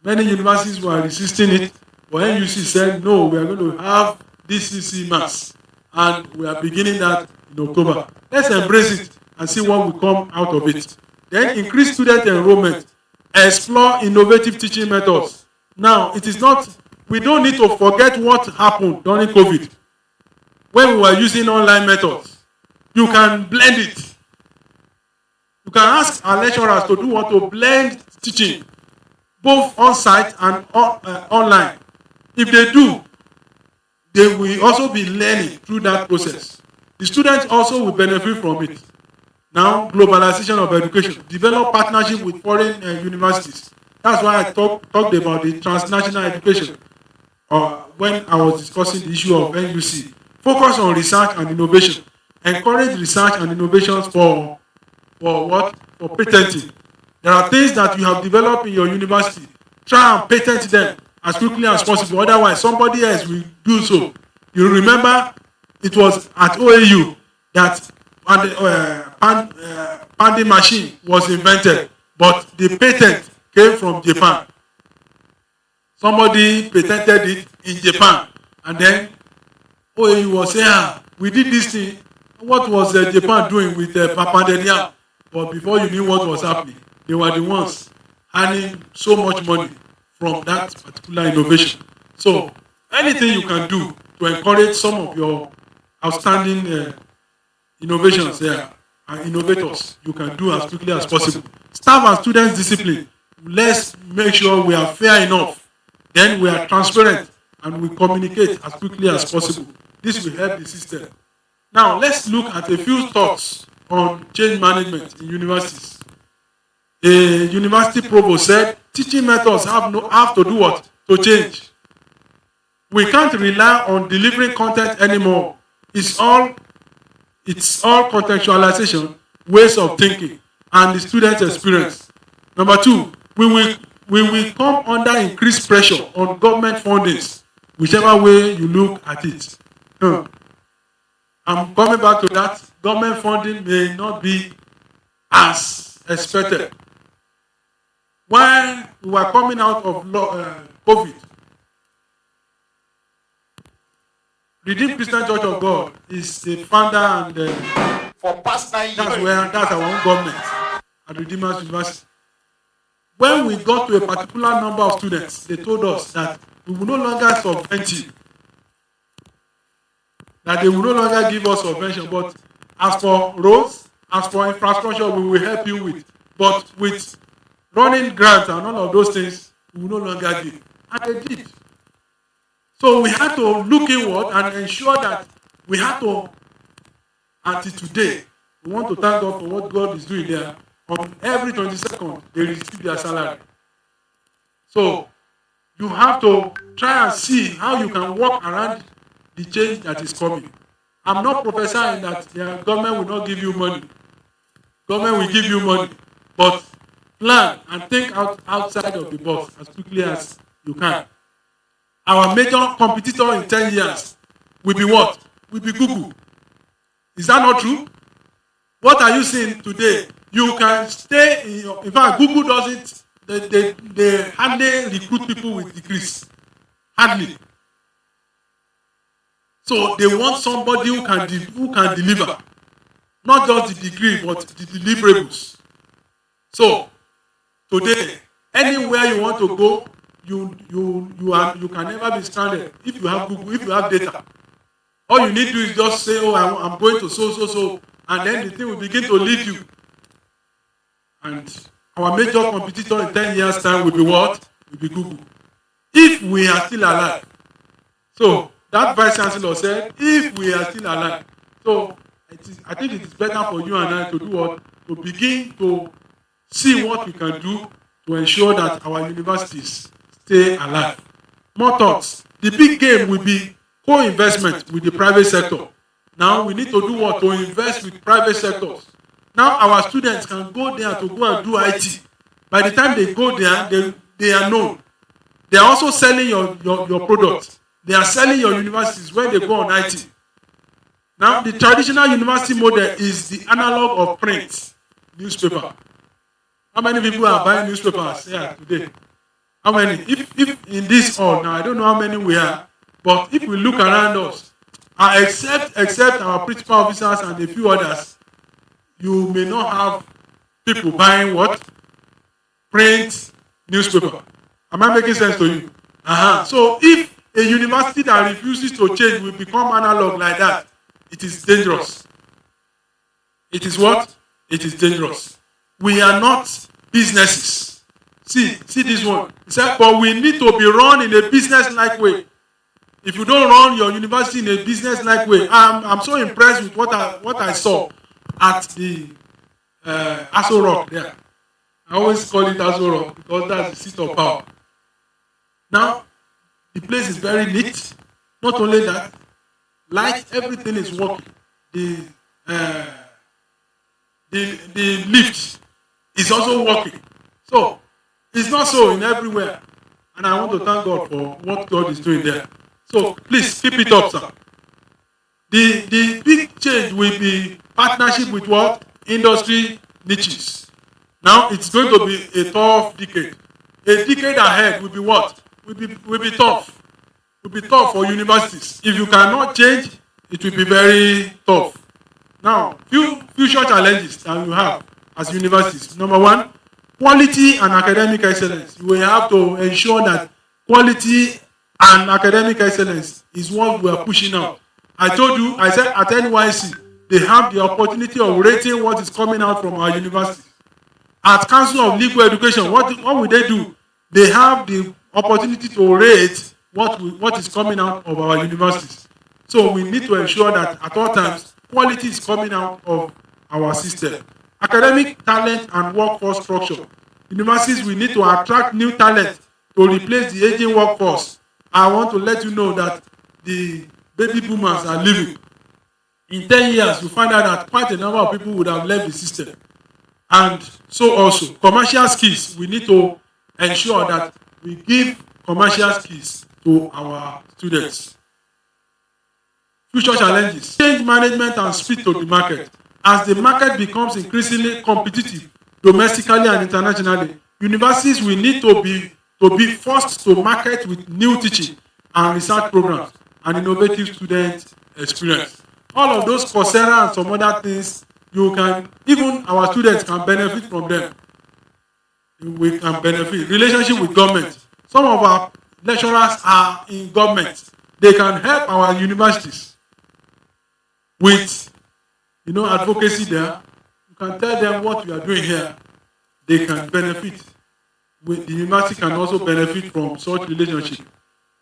Many universities were resisting it. But NUC said, no, we are going to have DCC mass. And we are beginning that in October. Let's embrace it and see what will come out of it. Then increase student enrollment. Explore innovative teaching methods. Now, it is not, we don't need to forget what happened during COVID. When we were using online methods, you can blend it. You can ask our lecturers to do what? To blend teaching, both on-site and online. If they do, they will also be learning through that process. The students also will benefit from it. Now, globalization of education. Develop partnership with foreign universities. That's why I talked about the transnational education when I was discussing the issue of NUC. Focus on research and innovation. Encourage research and innovations for what? For patenting. There are things that you have developed in your university. Try and patent them as quickly as possible. Otherwise, somebody else will do so. You remember it was at OAU that panding machine was invented, but the patent came from Japan. Somebody patented it in Japan, and then OAU was saying, we did this thing. What was Japan doing with Papandenia? But before you knew what was happening, they were the ones earning so much money from that particular innovation. So anything you can do to encourage some of your outstanding innovations there and innovators, you can do as quickly as possible. Staff and students discipline. Let's make sure we are fair enough. Then we are transparent and we communicate as quickly as possible. This will help the system. Now let's look at a few thoughts on change management in universities. A university provost said, teaching methods have to do what? To change. We can't rely on delivering content anymore. It's all contextualization, ways of thinking, and the student experience. Number two, we will come under increased pressure on government fundings, whichever way you look at it. I'm coming back to that. Government funding may not be as expected. When we were coming out of COVID, Redeemed Christian Church of God is the founder and For past 9 years. that's our own government at Redeemers University. When we got to a particular number of students, they told us that we will no longer subvent you. That they will no longer give us subvention, but as for roads, as for infrastructure, we will help you with. But with running grants and all of those things, we will no longer give. And they did. So we had to look inward and ensure that we had to, until today, we want to thank God for what God is doing there. On every 22nd, they receive their salary. So you have to try and see how you can work around the change that is coming. I'm not prophesying that the government will not give you money. Government will give you money, but plan and think outside of the box as quickly as you can. Our major competitor in 10 years will be what? Will be Google. Is that not true? What are you seeing today? You can stay in your... In fact, Google doesn't... They hardly recruit people with degrees. Hardly. So they want somebody who can deliver. Not just the degree, but the deliverables. So, today, anywhere you want to go, you can never be stranded if you have Google, if you have data. All you need to do is just say, oh, I'm going to so, and then the thing will begin to lead you. And our major competitor in 10 years' time will be what? Will be Google. If we are still alive. So, that Vice Chancellor said, if we are still alive. So, I think it is better for you and I to do what? To begin to see what we can do to ensure that our universities stay alive. More thoughts. The big game will be co-investment with the private sector. Now we need to do what? To invest with private sectors. Now our students can go there to go and do IT. By the time they go there, they are known. They are also selling your products. They are selling your universities when they go on IT. Now the traditional university model is the analog of print, newspaper. How many people are buying newspapers here today? How many? If in this hall now, I don't know how many we are, but if we look around us, except our principal officers and a few others, you may not have people buying what? Print newspaper. Am I making sense to you? So if a university that refuses to change will become analog like that, it is dangerous. It is what? It is dangerous. We are not businesses. See this one. He said, but we need to be run in a business-like way. If you don't run your university in a business-like way, I'm so impressed with what I saw at the Aaua Rock there. I always call it Aaua Rock because that's the seat of power. Now, the place is very neat. Not only that, light, everything is working. The lift is also working. So, it's not so in everywhere. And I want to thank God for what God is doing there. So, please keep it up, sir. The big change will be partnership with what? Industry niches. Now, it's going to be a tough decade. A decade ahead will be what? Will be tough. Will be tough for universities. If you cannot change, it will be very tough. Now, future challenges that you have as universities. Number one, quality and academic excellence. You will have to ensure that quality and academic excellence is what we are pushing out. I told you, I said at NYC, they have the opportunity of rating what is coming out from our university. At Council of Legal Education, what will they do? They have the opportunity to rate what is coming out of our universities. So we need to ensure that at all times, quality is coming out of our system. Academic talent and workforce structure. Universities, we need to attract new talent to replace the aging workforce. I want to let you know that the baby boomers are leaving. In 10 years, you find out that quite a number of people would have left the system. And so also, commercial skills, we need to ensure that we give commercial skills to our students. Future challenges, change management and speed to the market. As the market becomes increasingly competitive domestically and internationally, universities will need to be forced to market with new teaching and research programs and innovative student experience. All of those Coursera and some other things, even our students can benefit from them. We can benefit. Relationship with government. Some of our lecturers are in government. They can help our universities with, advocacy there. You can tell them what you are doing here. They can benefit. The university can also benefit from such relationship.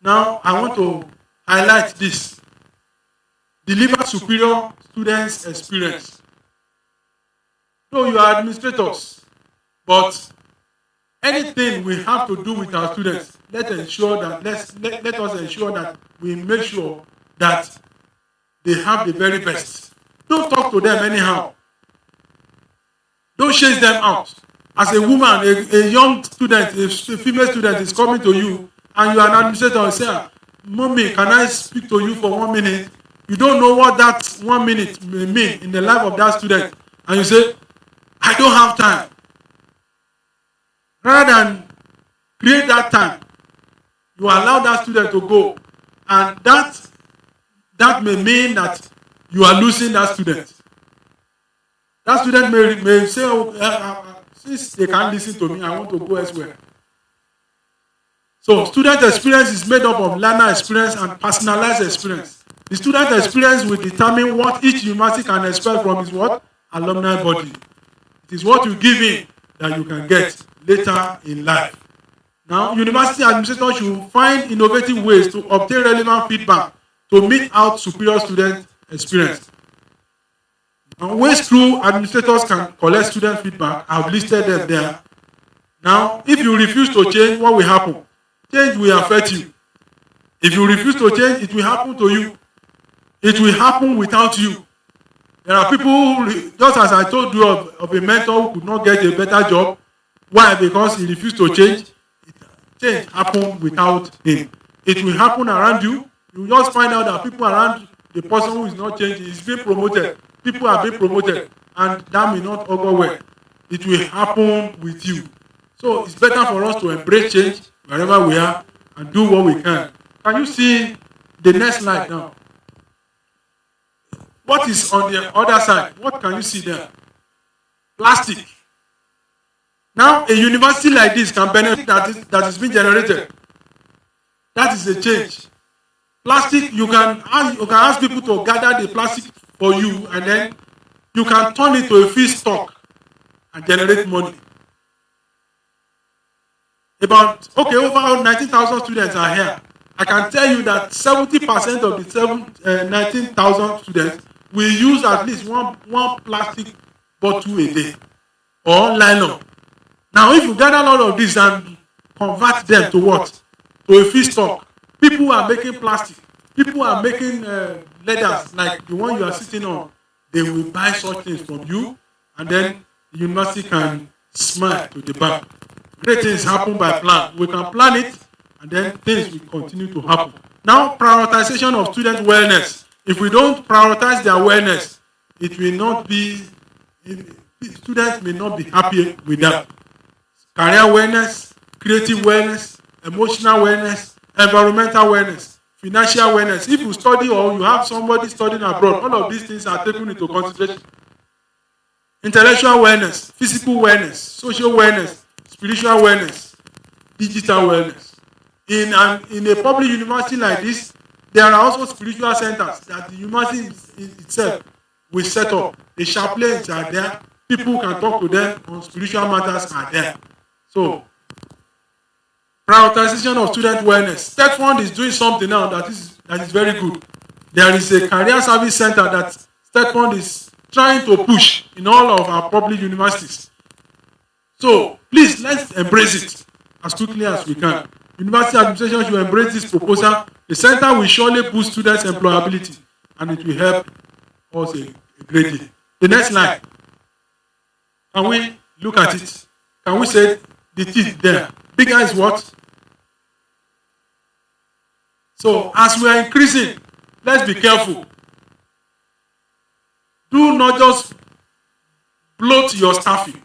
Now, I want to highlight this. Deliver superior students' experience. So you are administrators, but anything we have to do with our students, let us ensure that we make sure that they have the very best. Don't talk to them anyhow. Don't chase them out. As a woman, a young student, a female student is coming to you, and you are an administrator and say, "Mommy, can I speak to you for 1 minute?" You don't know what that 1 minute may mean in the life of that student, and you say, "I don't have time." Rather than create that time, you allow that student to go, and that may mean that you are losing that student. That student may say, since they can't listen to me, I want to go elsewhere. So student experience is made up of learner experience and personalized experience. The student experience will determine what each university can expect from its what? Alumni body. It is what you give in that you can get later in life. Now, university administrators should find innovative ways to obtain relevant feedback to meet out superior student experience. Now, ways through administrators can collect student feedback, I have listed them there. Now, if you refuse to change, what will happen? Change will affect you. If you refuse to change, it will happen to you. It will happen without you. There are people who, just as I told you of a mentor who could not get a better job. Why? Because he refused to change. Change happened without him. It will happen around you. You just find out that people around the person who is not changing is being promoted. People are being promoted, and that may not augur well. It will happen with you. So it's better for us to embrace change wherever we are and do what we can. Can you see the next slide now? What is on the other side? What can you see there? Plastic. Now, a university like this can benefit that is being generated. That is a change. Plastic, you can ask people to gather the plastic for you, and then you can turn it to a feedstock and generate money. Over 19,000 students are here. I can tell you that 70% of the 19,000 students will use at least one plastic bottle a day or nylon. Now, if you gather all of this and convert them to what? To a feedstock. People are making plastic. People are making leathers like the one you are sitting on. They will buy such things from you, and then the university can smile to the back. Great things happen by plan. We can plan it, and then things will continue to happen. Now, prioritization of student wellness. If we don't prioritize their wellness, it will not be, students may not be happy with that. Career wellness, creative wellness, emotional wellness, environmental wellness, financial wellness. If you study or you have somebody studying abroad, all of these things are taken into consideration. Intellectual wellness, physical wellness, social wellness, spiritual wellness, digital wellness. In a public university like this, there are also spiritual centers that the university itself will set up. The chaplains are there. People can talk to them on spiritual matters are there. So, prioritization of student wellness. Tech Fund is doing something now that is very good. There is a career service center that Tech Fund is trying to push in all of our public universities. So, please, let's embrace it as quickly as we can. University administration should embrace this proposal. The center will surely boost students' employability, and it will help us a great deal. The next slide. Can we Look at it. Can we say the teeth there? Bigger is what? So as we are increasing, let's be careful. Do not just bloat your staffing.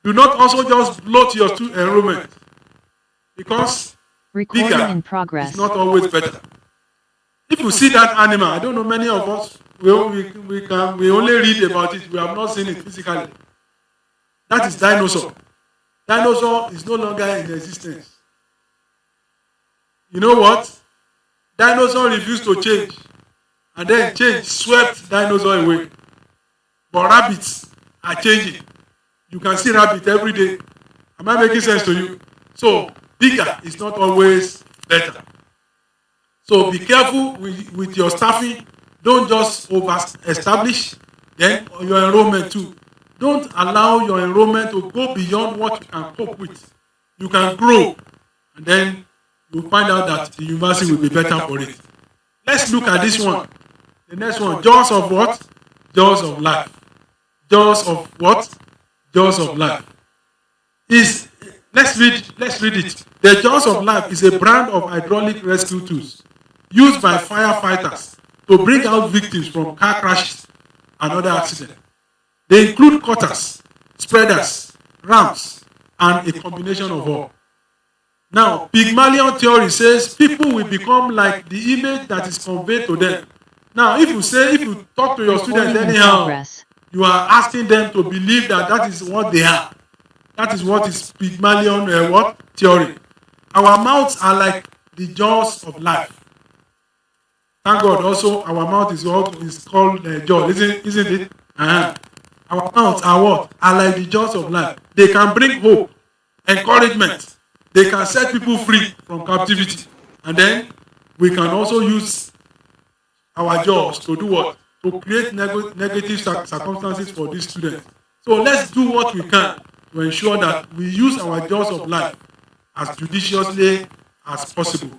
Do not also just bloat your enrollment, because Recording bigger in is progress. not always better. If you see that animal, I don't know, many of us, we only read about it. We have not seen it physically. That is dinosaur. Dinosaur is no longer in existence. You know what? Dinosaur refused to change. And then change swept dinosaur away. But rabbits are changing. You can see rabbit every day. Am I making sense to you? So bigger is not always better. So be careful with your staffing. Don't just over-establish. Then your enrollment too. Don't allow your enrollment to go beyond what you can cope with. You can grow, and then you'll find out that the university will be better for it. Let's look at this one. The next one, jaws of what? Jaws of life. Jaws of what? Jaws of life. Let's read it. The jaws of life is a brand of hydraulic rescue tools used by firefighters to bring out victims from car crashes and other accidents. They include cutters, spreaders, ramps, and a combination of all. Now, Pygmalion theory says people will become like the image that is conveyed to them. Now, if you talk to your students Recording in anyhow, progress. you are asking them to believe that is what they are. That is what is Pygmalion theory. Our mouths are like the jaws of life. Thank God. Also, our mouth is called jaw, isn't it? Our mouths are what? Are like the jaws of life. They can bring hope, encouragement. They can set people free from captivity. And then we can also use our jaws to do what? To create negative circumstances for these students. So let's do what we can to ensure that we use our jaws of life as judiciously as possible.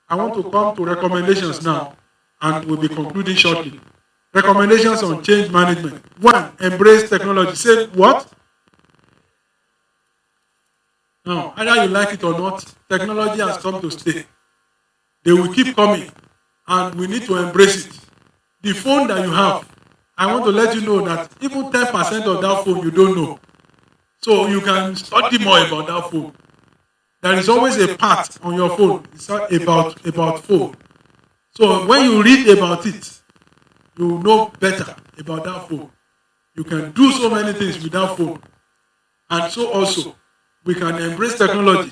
I want to come to recommendations now, and we'll be concluding shortly. Recommendations on change management. 1, embrace technology. Say what? Now, either you like it or not, technology has come to stay. They will keep coming, and we need to embrace it. The phone that you have, I want to let you know that even 10% of that phone you don't know. So you can study more about that phone. There is always a part on your phone. It's not about phone. So when you read about it, you know better about that phone. You can do so many things with that phone. And so also, we can embrace technology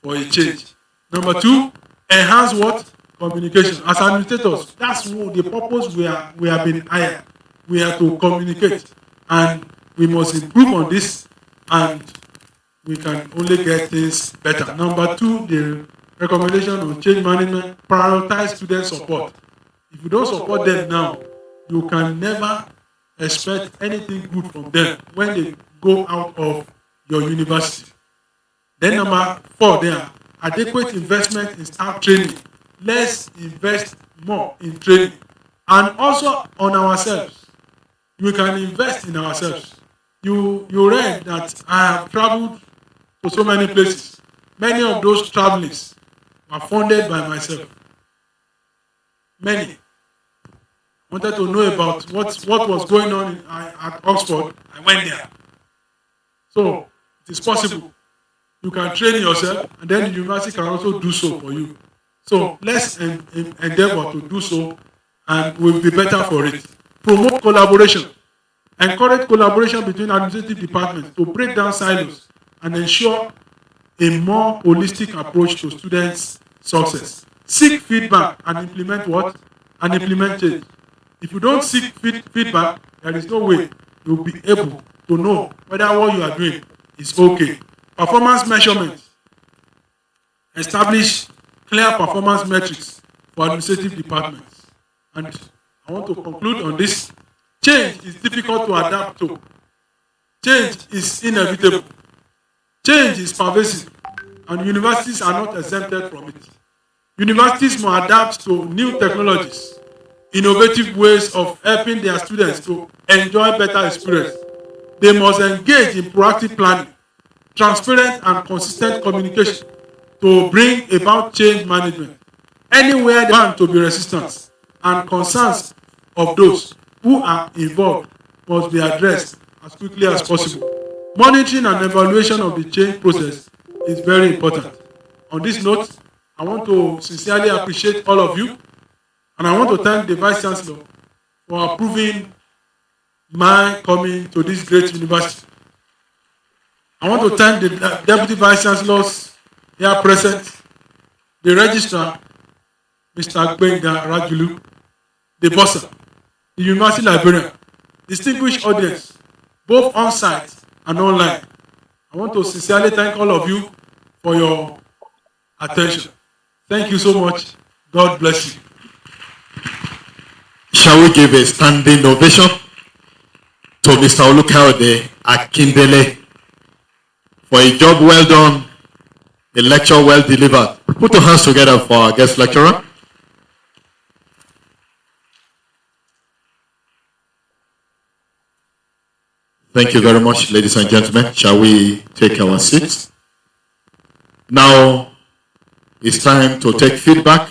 for a change. Number 2, enhance what? Communication. As administrators, that's the purpose we have been hired. We are to communicate. And we must improve on this, and we can only get things better. Number 2, the recommendation on change management, prioritize student support. If you don't support them now, you can never expect anything good from them when they go out of your university. Then number 4 there, adequate investment in staff training. Let's invest more in training. And also on ourselves. We can invest in ourselves. You read that I have traveled to so many places. Many of those travelings were funded by myself. Many. Wanted to know about what was going on at Oxford. I went there. So it is possible. You can train yourself, and then the university can also do so for you. So let's endeavor to do so, and we'll be better for it. Promote collaboration. Encourage collaboration between administrative departments to break down silos and ensure a more holistic approach to students' success. Seek feedback and implement what? And implement change. If you don't seek feedback, there is no way you'll be able to know whether what you are doing is okay. Performance measurement. Establish clear performance metrics for administrative departments. And I want to conclude on this. Change is difficult to adapt to. Change is inevitable. Change is pervasive, and universities are not exempted from it. Universities must adapt to new technologies, innovative ways of helping their students to enjoy better experience. They must engage in proactive planning, transparent and consistent communication to bring about change management. Anywhere they want to be resistance and concerns of those who are involved must be addressed as quickly as possible. Monitoring and evaluation of the change process is very important. On this note, I want to sincerely appreciate all of you, and I want to thank the Vice Chancellor for approving my coming to this great university. I want to thank the Deputy Vice Chancellors here present, the Registrar, Mr. Gbenga Rajulu, the Bossa, the University Librarian, distinguished audience, both on-site and online. I want to sincerely thank all of you for your attention. Thank you so much. God bless you. Shall we give a standing ovation to Mr. Olukayode Akindele for a job well done, a lecture well delivered. Put your hands together for our guest lecturer. Thank you very much, ladies and gentlemen. Shall we take our seats? Now it's time to take feedback